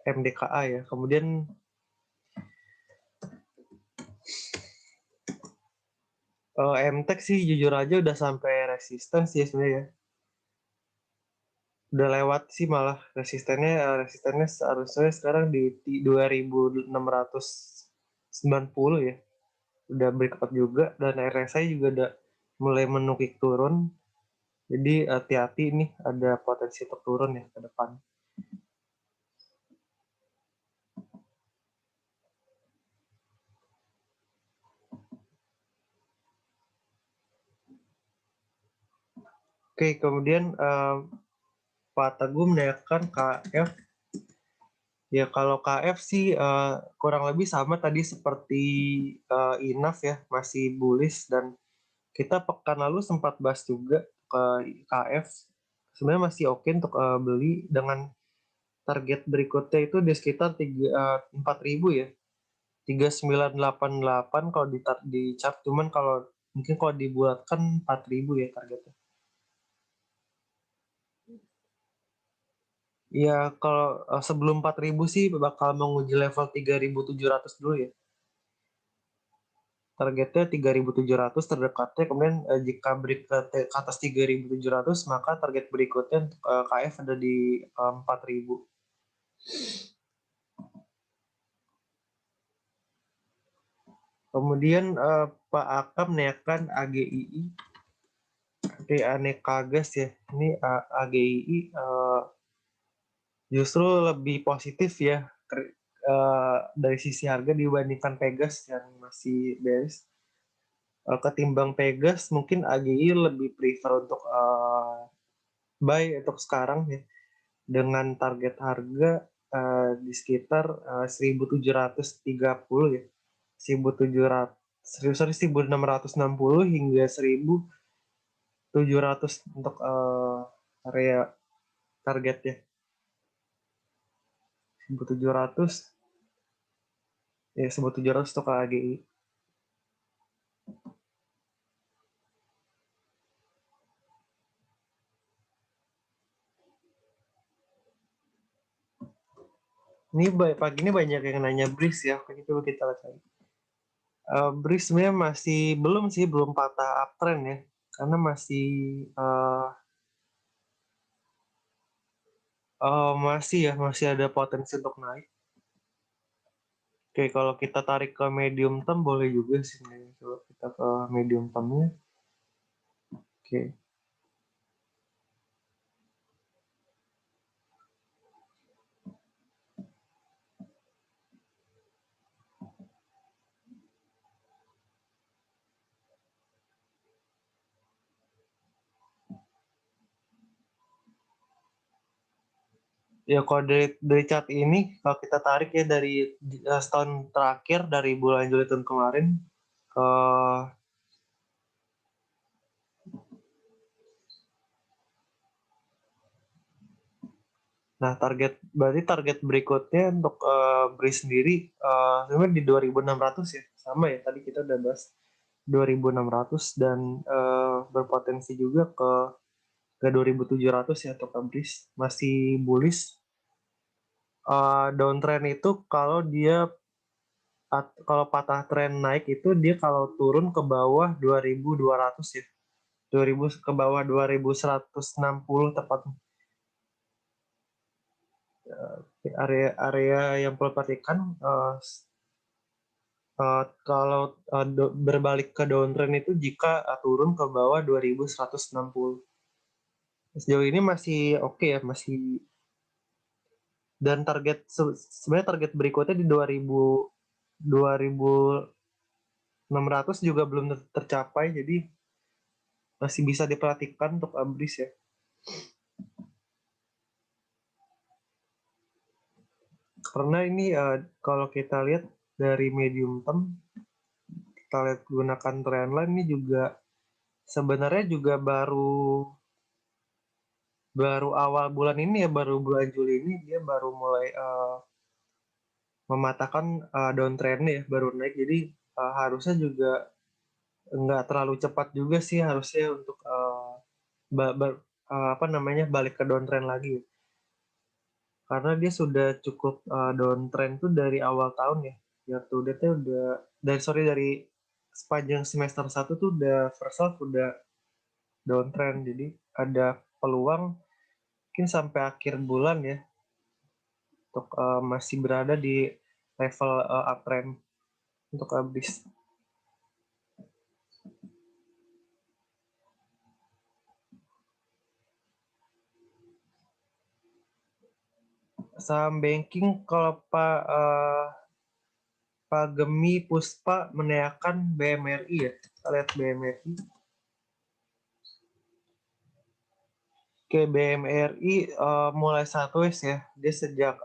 MDKA ya. Kemudian MTEK sih jujur aja udah sampai resisten sih sebenarnya ya. Udah lewat sih malah resistennya seharusnya sekarang di 2.690 ya. Udah breakout juga, dan RSI juga udah mulai menukik turun. Jadi hati-hati nih, ada potensi untuk turun ya ke depan. Oke, kemudian Pak Teguh menanyakan KF. Ya kalau KF sih kurang lebih sama tadi seperti Inaf ya, masih bullish, dan kita pekan lalu sempat bahas juga ke KF. Sebenarnya masih oke untuk beli dengan target berikutnya itu di sekitar 4.000 ya. 3988 kalau di chart, cuman kalau mungkin kalau dibuatkan 4.000 ya targetnya. Ya kalau sebelum 4.000 sih bakal menguji level 3.700 dulu ya. Targetnya 3.700 terdekatnya, kemudian jika break ke atas 3.700 maka target berikutnya untuk KF ada di 4.000. Kemudian Pak Akam menanyakan AGII. Oke, aneka gas ya. Ini AGII justru lebih positif ya dari sisi harga dibandingkan Pegas yang masih bearish. Ketimbang Pegas mungkin AGI lebih prefer untuk buy untuk sekarang ya, dengan target harga di sekitar 1.730 ya, 1.700 sorry 1.660 hingga 1.700 untuk area targetnya. 1.700 ya, 1.700 untuk AGI. Ini pagi ini banyak yang nanya Breeze ya, itu kita lihat lagi. Breeze sebenarnya belum patah uptrend ya, karena masih ada potensi untuk naik. Oke, kalau kita tarik ke medium term boleh juga sih. Coba kita ke medium termnya. Oke. Ya kalau dari chart ini, kalau kita tarik ya dari setahun terakhir, dari bulan Juli tahun kemarin, nah berarti target berikutnya untuk Breeze sendiri sebenarnya di 2.600 ya, sama ya tadi kita udah bahas 2.600, dan berpotensi juga ke 2.700 ya untuk Breeze, masih bullish. Downtrend itu kalau patah tren naik itu dia kalau turun ke bawah 2.200 ya, 2000 ke bawah 2.160 tepatnya. Area yang perlu perhatikan kalau berbalik ke downtrend itu jika turun ke bawah 2.160. Sejauh ini masih oke ya, masih, dan sebenarnya target berikutnya di 2.600 juga belum tercapai, jadi masih bisa diperhatikan untuk Abris ya. Karena ini kalau kita lihat dari medium term, kita lihat gunakan trendline ini juga sebenarnya juga baru awal bulan ini ya, baru bulan Juli ini dia baru mulai mematahkan downtrend ya, baru naik, jadi harusnya juga nggak terlalu cepat juga sih harusnya untuk balik ke downtrend lagi, karena dia sudah cukup downtrend tuh dari awal tahun ya. Ya tuh dia tuh udah dari sepanjang semester 1 tuh udah first half udah downtrend, jadi ada peluang mungkin sampai akhir bulan ya untuk masih berada di level uptrend untuk habis. Saham banking kalau Pak Gemi Puspa menanyakan BMRI ya. Kita lihat BMRI. Oke, BMRI mulai sideways ya. Dia sejak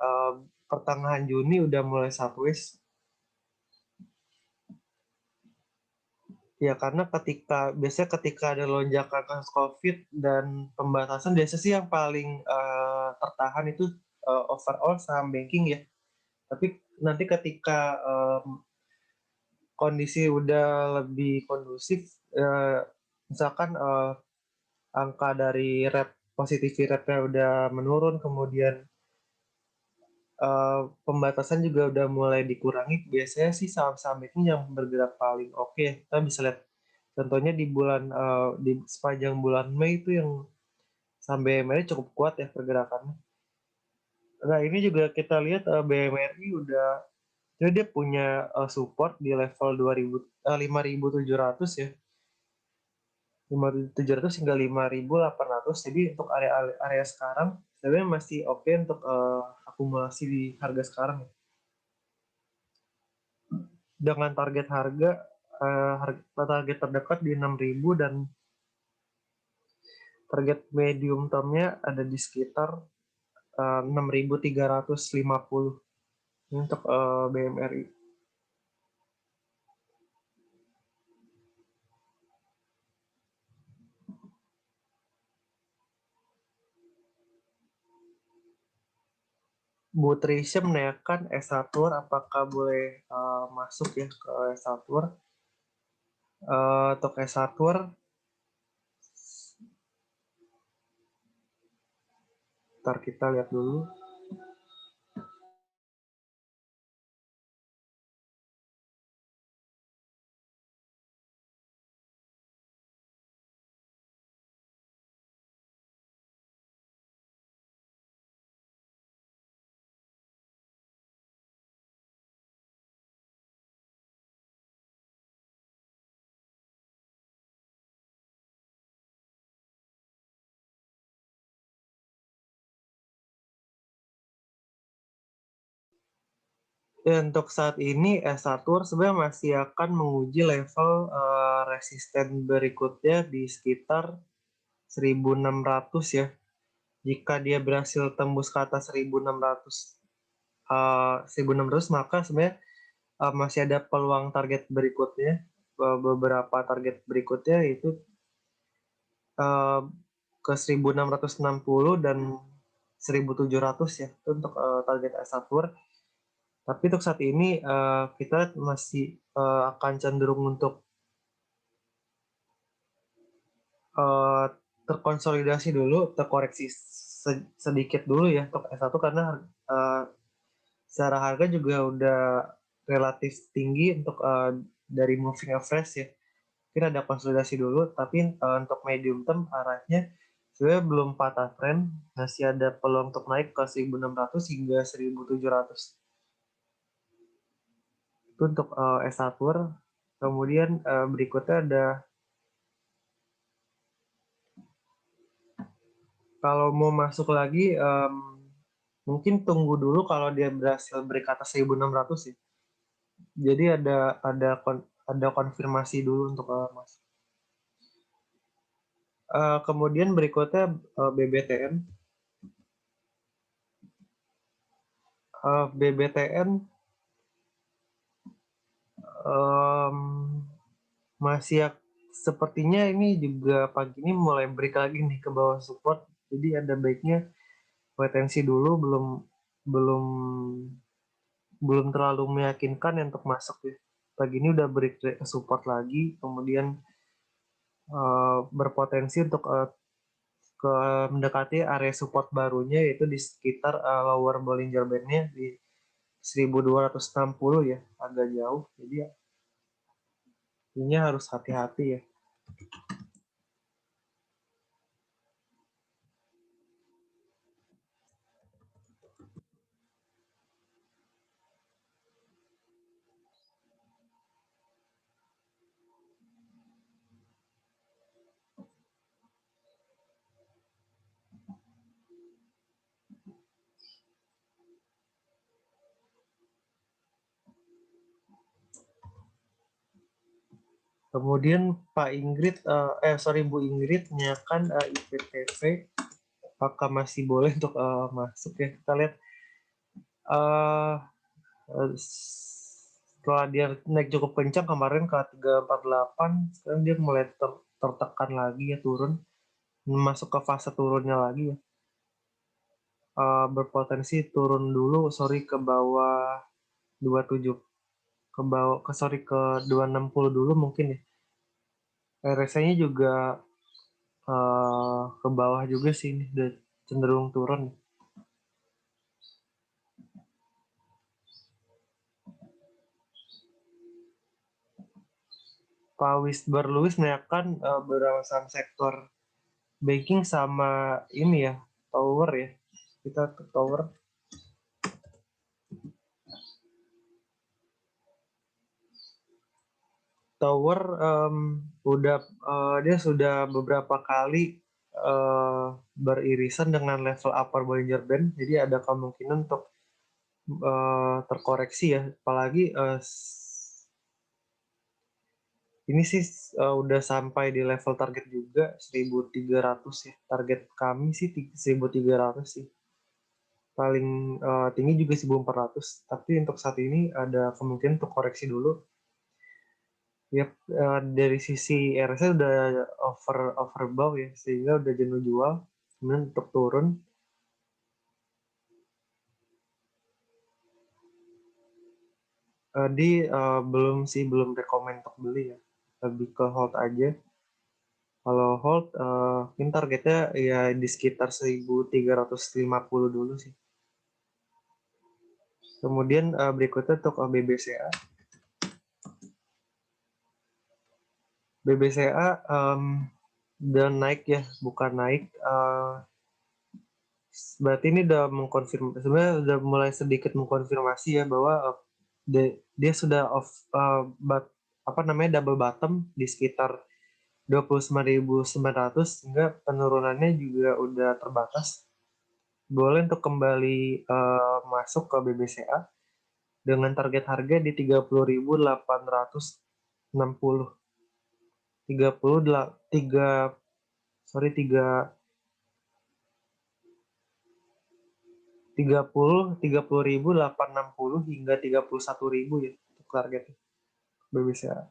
pertengahan Juni udah mulai sideways. Ya karena biasanya ketika ada lonjakan kasus COVID dan pembatasan, biasanya sih yang paling tertahan itu overall saham banking ya. Tapi nanti ketika kondisi udah lebih kondusif, misalkan angka dari positivity rate-nya udah menurun, kemudian pembatasan juga udah mulai dikurangi, biasanya sih saham-saham itu yang bergerak paling oke. Kita bisa lihat contohnya di sepanjang bulan Mei itu yang saham BMRI cukup kuat ya pergerakannya. Nah ini juga kita lihat BMRI jadi dia punya support di level 5.700 ya. 5.700 hingga 5.800. Jadi untuk area sekarang sebenarnya masih oke untuk akumulasi di harga sekarang ya. Dengan target terdekat di 6.000 dan target medium termnya ada di sekitar 6.350 untuk BMRI. Bu Trisha menanyakan S1 apakah boleh masuk ya ke S1. Untuk S1 ntar kita lihat dulu. Ya, untuk saat ini S1 sebenarnya masih akan menguji level resisten berikutnya di sekitar 1.600 ya. Jika dia berhasil tembus ke atas 1.600 maka sebenarnya masih ada peluang target berikutnya. Beberapa target berikutnya itu ke 1.660 dan 1.700 ya. Itu untuk target S1. Tapi untuk saat ini kita masih akan cenderung untuk terkonsolidasi dulu, terkoreksi sedikit dulu ya untuk S1 karena secara harga juga udah relatif tinggi untuk dari moving average ya. Mungkin ada konsolidasi dulu, tapi untuk medium term arahnya sebenarnya belum patah tren, masih ada peluang untuk naik ke 1.600 hingga 1.700. Itu untuk S1. Kemudian berikutnya ada, kalau mau masuk lagi mungkin tunggu dulu kalau dia berhasil break atas 1.600 ya. Jadi ada konfirmasi dulu untuk masuk. Kemudian berikutnya BBTN. BBTN masih sepertinya ini juga pagi ini mulai break lagi nih ke bawah support. Jadi ada baiknya potensi dulu, belum belum terlalu meyakinkan untuk masuk ya. Pagi ini udah break ke support lagi, kemudian berpotensi untuk ke mendekati area support barunya yaitu di sekitar lower Bollinger Band-nya di 1.260 ya, agak jauh. Jadi ya, ini harus hati-hati ya. Kemudian Bu Ingrid menanyakan IPTV apakah masih boleh untuk masuk ya. Kita lihat uh, setelah dia naik cukup kencang kemarin ke 348, sekarang dia mulai tertekan lagi ya, turun, masuk ke fase turunnya lagi ya. Berpotensi turun dulu, sorry, ke bawah 27, ke bawah ke 260 dulu mungkin ya. RSI-nya juga ke bawah juga sih, ini udah cenderung turun. Pak Wisbar Lewis menaikkan beberapa saham sektor banking sama ini ya, tower ya. Kita ke tower. Tower udah dia sudah beberapa kali beririsan dengan level upper Bollinger Band, jadi ada kemungkinan untuk terkoreksi ya. Apalagi ini sih udah sampai di level target juga 1.300 ya. Target kami sih 1.300 sih. Paling tinggi juga 1.400. Tapi untuk saat ini ada kemungkinan untuk koreksi dulu. Ya, dari sisi RSI udah overbought ya, sehingga udah jenuh jual. Kemudian untuk turun, belum rekomend untuk beli ya, lebih ke hold aja. Kalau hold, ini targetnya ya di sekitar 1.350 dulu sih. Kemudian berikutnya untuk BBCA. BBCA udah naik ya, bukan naik. Berarti ini udah mengkonfirmasi, sebenarnya udah mulai sedikit mengkonfirmasi ya bahwa dia sudah double bottom di sekitar 29.900, sehingga penurunannya juga udah terbatas. Boleh untuk kembali masuk ke BBCA dengan target harga di 30.860. 30.860 hingga 31.000 ya untuk target BBCA.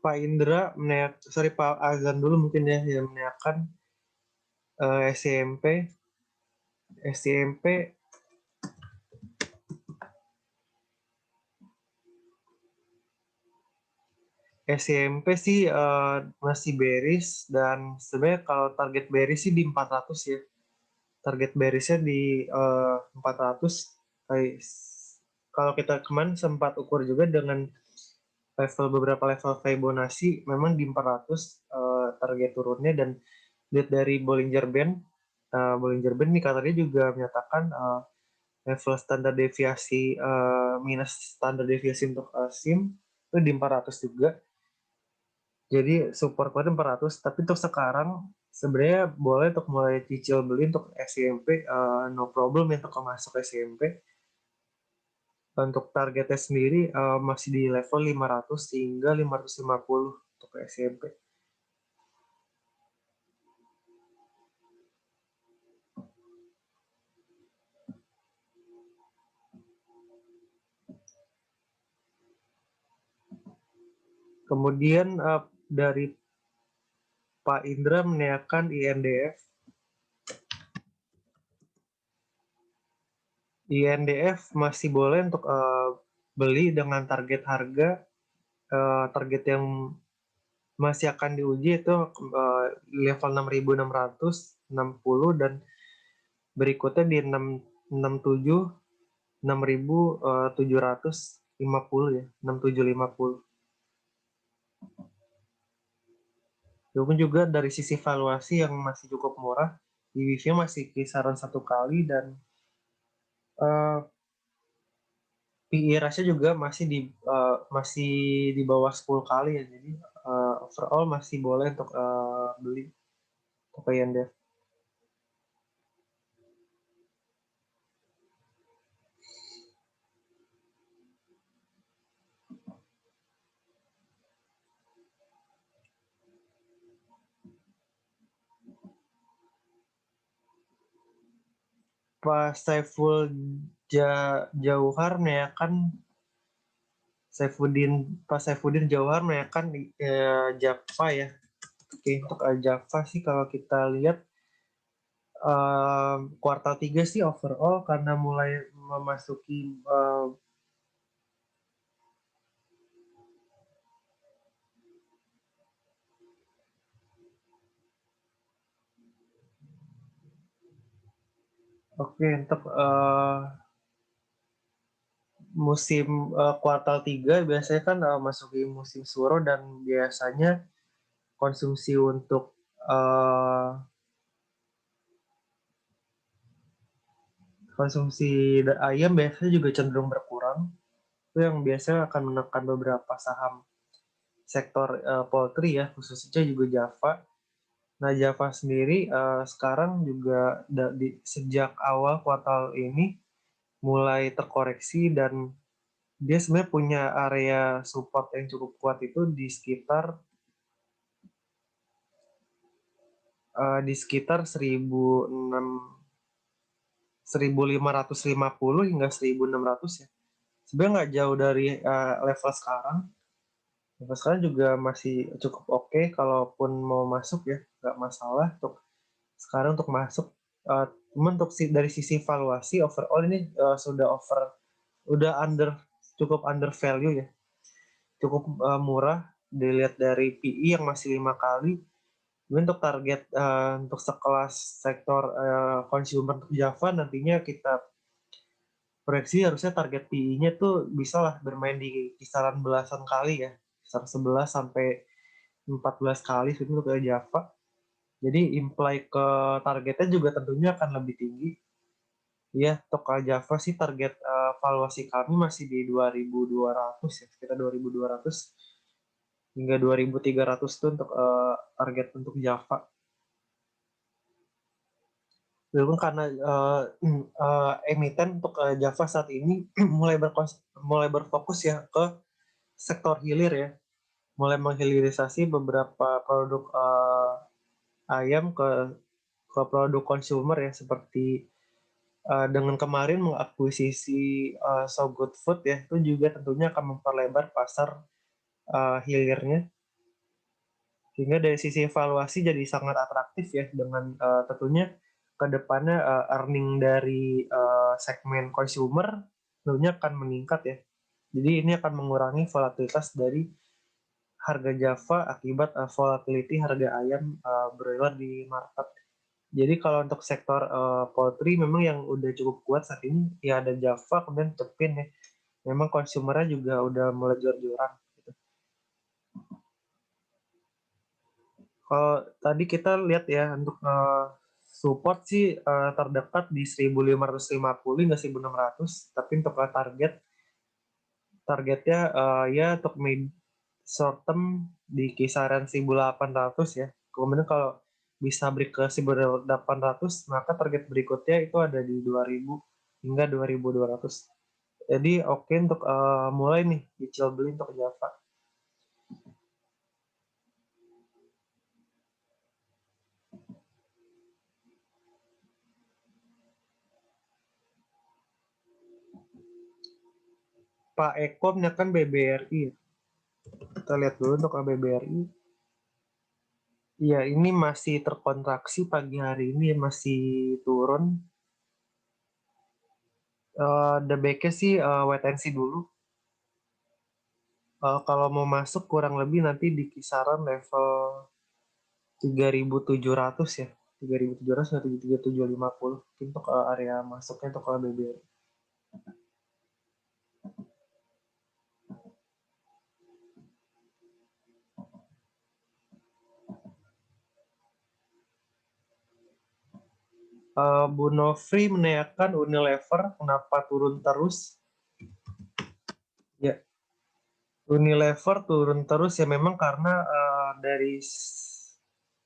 Pak Indra Pak Azan dulu mungkin ya yang menanyakan SCMP. SCMP sih masih bearish, dan sebenarnya kalau target bearish sih di 400 ya. Target bearishnya di 400. Kalau kita kemarin sempat ukur juga dengan beberapa level Fibonacci, memang di 400 target turunnya. Dan lihat dari Bollinger Band, nih katanya juga menyatakan level standar deviasi minus standar deviasi untuk SIM itu di 400 juga. Jadi support kuatnya 400, tapi untuk sekarang sebenarnya boleh untuk mulai cicil beli untuk SCMP, no problem untuk masuk SCMP. Untuk targetnya sendiri masih di level 500 hingga 550 untuk SCMP. Kemudian dari Pak Indra menanyakan INDF. INDF masih boleh untuk beli dengan target harga, target yang masih akan diuji itu level 6.660, dan berikutnya di 667, 6.750 ya, 6.750. Walaupun juga dari sisi valuasi yang masih cukup murah, EV-nya masih kisaran 1 kali, dan PE ratio juga masih di bawah 10 kali ya. Jadi overall masih boleh untuk beli untuk INDF. Pak Jauhar menanyakan Pak Saifuddin Jauhar menanyakan Java ya. Oke, untuk Java sih kalau kita lihat kuartal 3 sih overall karena mulai memasuki oke untuk musim kuartal 3 biasanya kan masuki musim suro dan biasanya konsumsi untuk konsumsi ayam biasanya juga cenderung berkurang. Itu yang biasanya akan menekan beberapa saham sektor poultry ya, khususnya juga Java. Nah, Java sendiri sekarang juga sejak awal kuartal ini mulai terkoreksi dan dia sebenarnya punya area support yang cukup kuat itu di sekitar 1550 hingga 1600 ya. Sebenarnya nggak jauh dari level sekarang. Level sekarang juga masih cukup oke, kalaupun mau masuk ya nggak masalah untuk sekarang untuk masuk. Cuman untuk dari sisi valuasi overall ini udah cukup under value ya, cukup murah dilihat dari PE yang masih 5 kali. Jadi untuk target untuk sekelas sektor consumer untuk Java nantinya kita proyeksi harusnya target PE-nya tuh bisa lah bermain di kisaran belasan kali ya, kisaran 11 sampai 14 kali itu untuk Java. Jadi imply ke targetnya juga tentunya akan lebih tinggi. Ya, untuk Java sih target valuasi kami masih di 2.200 ya, sekitar 2.200 hingga 2.300 tuh untuk target untuk Java. Memang karena emiten untuk Java saat ini mulai berfokus ya ke sektor hilir ya, mulai menghilirisasi beberapa produk ayam ke produk consumer ya, seperti dengan kemarin mengakuisisi So Good Food ya, itu juga tentunya akan memperlebar pasar hilirnya, sehingga dari sisi evaluasi jadi sangat atraktif ya, dengan tentunya ke depannya earning dari segmen consumer tentunya akan meningkat ya. Jadi ini akan mengurangi volatilitas dari harga Java akibat volatility harga ayam broiler di market. Jadi kalau untuk sektor poultry memang yang udah cukup kuat saat ini ya ada Java, kemudian Cepin ya. Memang konsumernya juga udah mulai jor-joran gitu. Kalau tadi kita lihat ya untuk support sih terdekat di 1550 hingga 1600, tapi untuk targetnya ya untuk short term di kisaran 1800 ya. Kemudian kalau bisa break ke 1800, maka target berikutnya itu ada di 2000 hingga 2200. Jadi oke untuk mulai nih dicil beli untuk Java. Pak Eko kan BBRI. Kita lihat dulu untuk BBRI. Iya, ini masih terkontraksi pagi hari ini, masih turun. The back-nya sih wait and see dulu. Kalau mau masuk kurang lebih nanti di kisaran level 3.700 ya. 3.700 atau 3.750 untuk area masuknya untuk BBRI. Bu Nofri menanyakan Unilever kenapa turun terus? Ya, Unilever turun terus ya memang karena dari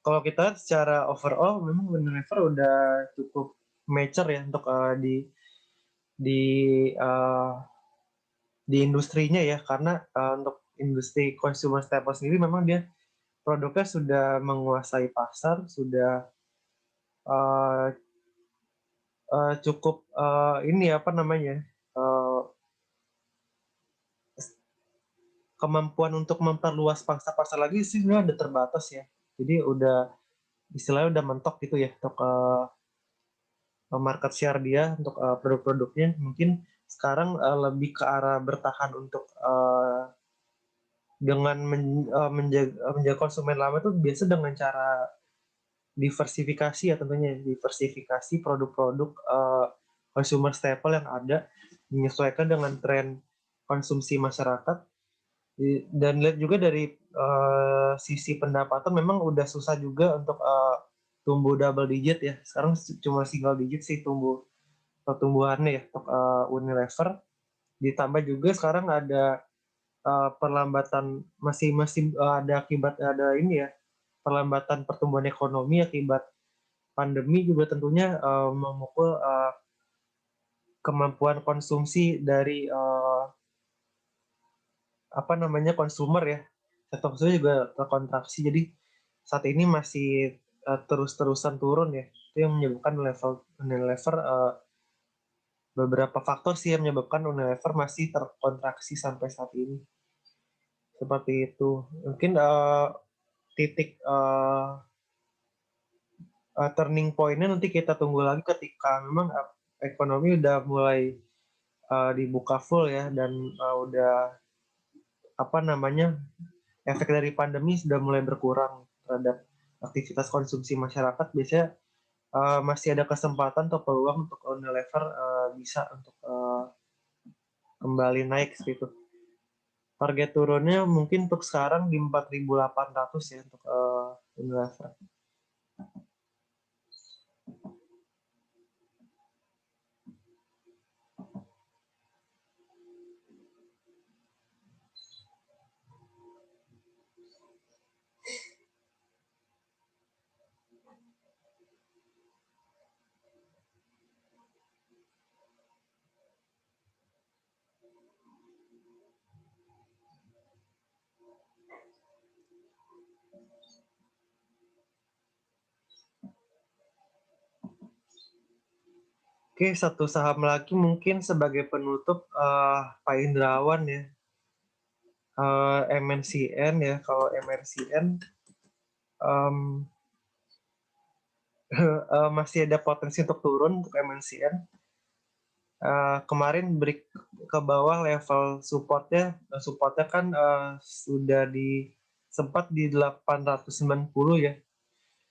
kalau kita lihat secara overall memang Unilever udah cukup mature ya untuk di uh, di industrinya ya, karena untuk industri consumer staple sendiri memang dia produknya sudah menguasai pasar, sudah uh, cukup, ini apa namanya, eee, kemampuan untuk memperluas pangsa pasar lagi sih sebenarnya udah terbatas ya. Jadi udah istilahnya udah mentok gitu ya untuk, market share dia untuk, produk-produknya. Mungkin sekarang, lebih ke arah bertahan untuk, dengan menjaga konsumen lama itu biasa dengan cara diversifikasi ya tentunya, diversifikasi produk-produk, consumer staple yang ada, menyesuaikan dengan tren konsumsi masyarakat, dan lihat juga dari, sisi pendapatan memang udah susah juga untuk, tumbuh double digit ya, sekarang cuma single digit sih pertumbuhannya ya untuk, Unilever, ditambah juga sekarang ada, perlambatan masih masih, ada ini ya, perlambatan pertumbuhan ekonomi akibat pandemi juga tentunya, memukul, kemampuan konsumsi dari, apa namanya, konsumer ya. Sektor konsumer juga terkontraksi, jadi saat ini masih, terus-terusan turun ya. Itu yang menyebabkan Unilever, beberapa faktor sih yang menyebabkan Unilever masih terkontraksi sampai saat ini, seperti itu. Mungkin, titik, turning point-nya nanti kita tunggu lagi ketika memang, ekonomi udah mulai, dibuka full ya dan, udah apa namanya, efek dari pandemi sudah mulai berkurang terhadap aktivitas konsumsi masyarakat. Biasanya, masih ada kesempatan atau peluang untuk Unilever, bisa untuk, kembali naik gitu. Target turunnya mungkin untuk sekarang di 4.800 ya untuk, Unilever. Oke, satu saham lagi mungkin sebagai penutup, Pak Indrawan ya, MNCN ya. Kalau MNCN, mmm, masih ada potensi untuk turun untuk MNCN. Kemarin break ke bawah level supportnya kan, sudah sempat di 890 ya,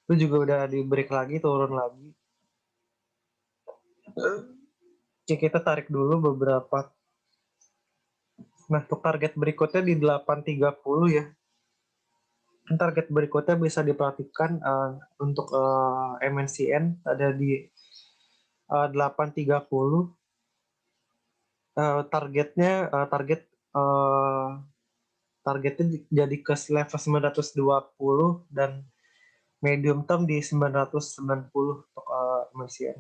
itu juga udah di-break lagi, turun lagi. Oke, kita tarik dulu beberapa. Nah, untuk target berikutnya di 830 ya. Target berikutnya bisa diperhatikan, untuk, MNCN ada di, 830, targetnya, eee, targetnya jadi ke level 920 dan medium term di 990 untuk, MNCN.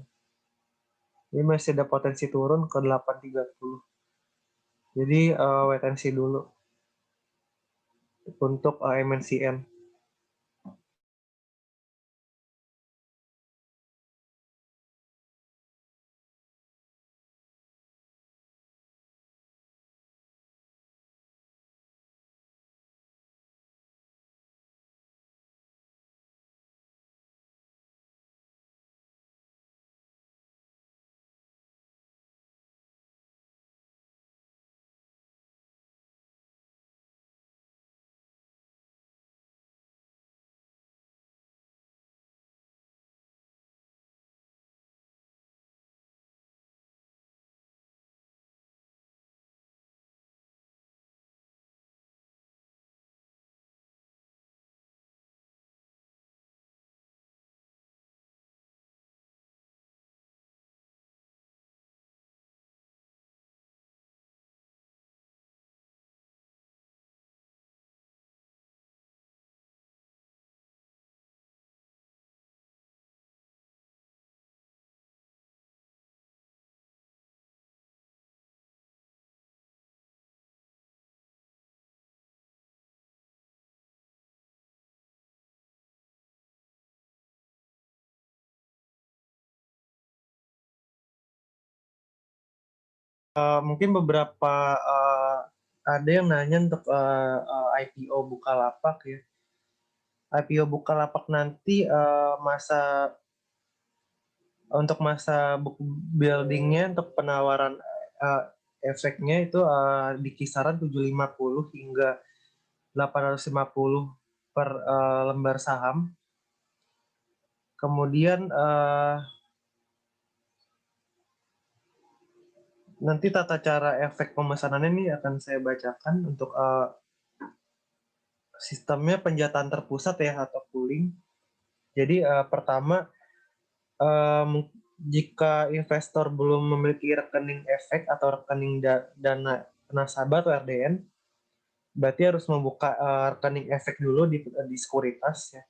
Ini masih ada potensi turun ke 830. Jadi, wait and see dulu untuk, MNCN. Mungkin beberapa, ada yang nanya untuk, IPO Bukalapak ya. IPO Bukalapak nanti, masa book building-nya untuk penawaran, eee, efeknya itu, di kisaran 750 hingga 850 per, lembar saham. Kemudian, nanti tata cara efek pemesanannya ini akan saya bacakan untuk, sistemnya penjataan terpusat ya atau pooling. Jadi, pertama, jika investor belum memiliki rekening efek atau rekening dana nasabah atau RDN, berarti harus membuka, rekening efek dulu di sekuritas ya.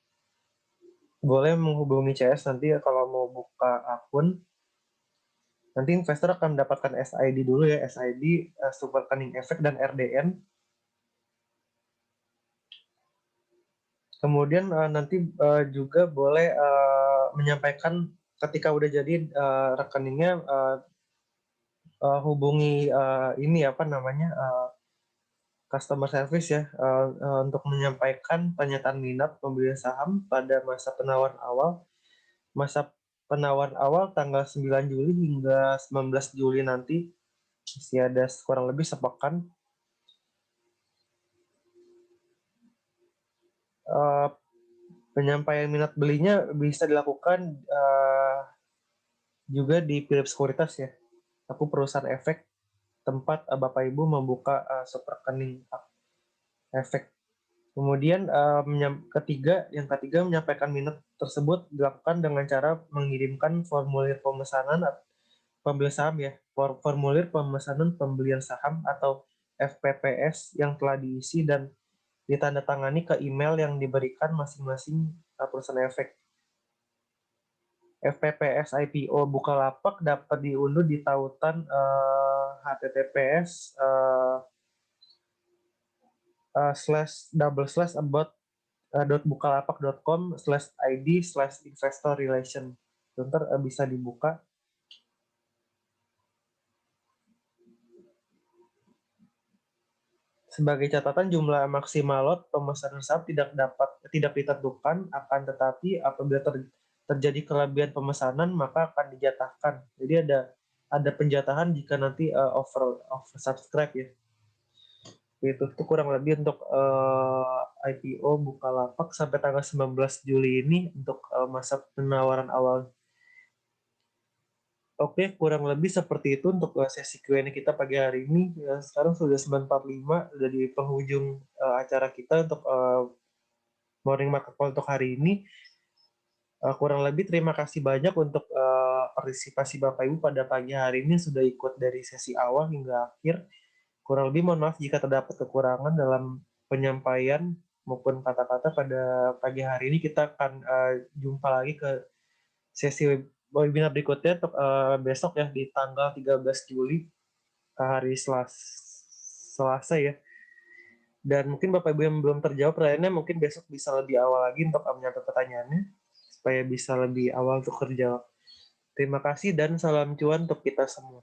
Boleh menghubungi CS nanti ya kalau mau buka akun. Nanti investor akan mendapatkan SID dulu ya, SID, Super Rekening Efek dan RDN. Kemudian, nanti, juga boleh, menyampaikan ketika udah jadi, rekeningnya, hubungi, ini apa namanya, customer service ya, untuk menyampaikan pernyataan minat pembelian saham pada masa penawaran awal. Masa penawaran awal tanggal 9 Juli hingga 19 Juli nanti, masih ada kurang lebih sepekan. Eee, Penyampaian minat belinya bisa dilakukan, juga di Philips Sekuritas ya, aku perusahaan efek tempat, Bapak Ibu membuka, subrekening efek. Kemudian, yang ketiga menyampaikan minat tersebut dilakukan dengan cara mengirimkan formulir pemesanan pembelian saham ya, formulir pemesanan pembelian saham atau FPPS yang telah diisi dan ditandatangani ke email yang diberikan masing-masing, perusahaan efek. FPPS IPO Bukalapak dapat diunduh di tautan, https, //about, .bukalapak.com/id/investor relation. Ntar, bisa dibuka. Sebagai catatan, jumlah maksimal lot pemesanan saham tidak ditentukan, akan tetapi apabila terjadi kelebihan pemesanan maka akan dijatahkan. Jadi ada penjatahan jika nanti, oversubscribe ya. Itu kurang lebih untuk, IPO Bukalapak sampai tanggal 19 Juli ini untuk, masa penawaran awal. Oke, kurang lebih seperti itu untuk, sesi Q&A kita pagi hari ini. Ya, sekarang sudah 9.45, udah di penghujung, acara kita untuk, Morning Market Call untuk hari ini. Kurang lebih terima kasih banyak untuk, partisipasi Bapak Ibu pada pagi hari ini sudah ikut dari sesi awal hingga akhir. Kurang lebih mohon maaf jika terdapat kekurangan dalam penyampaian maupun kata-kata pada pagi hari ini. Kita akan, jumpa lagi ke sesi webinar berikutnya untuk, besok ya di tanggal 13 Juli, hari Selasa ya. Dan mungkin Bapak Ibu yang belum terjawab pertanyaannya mungkin besok bisa lebih awal lagi untuk, menyampaikan pertanyaannya, supaya bisa lebih awal untuk terjawab. Terima kasih dan salam cuan untuk kita semua.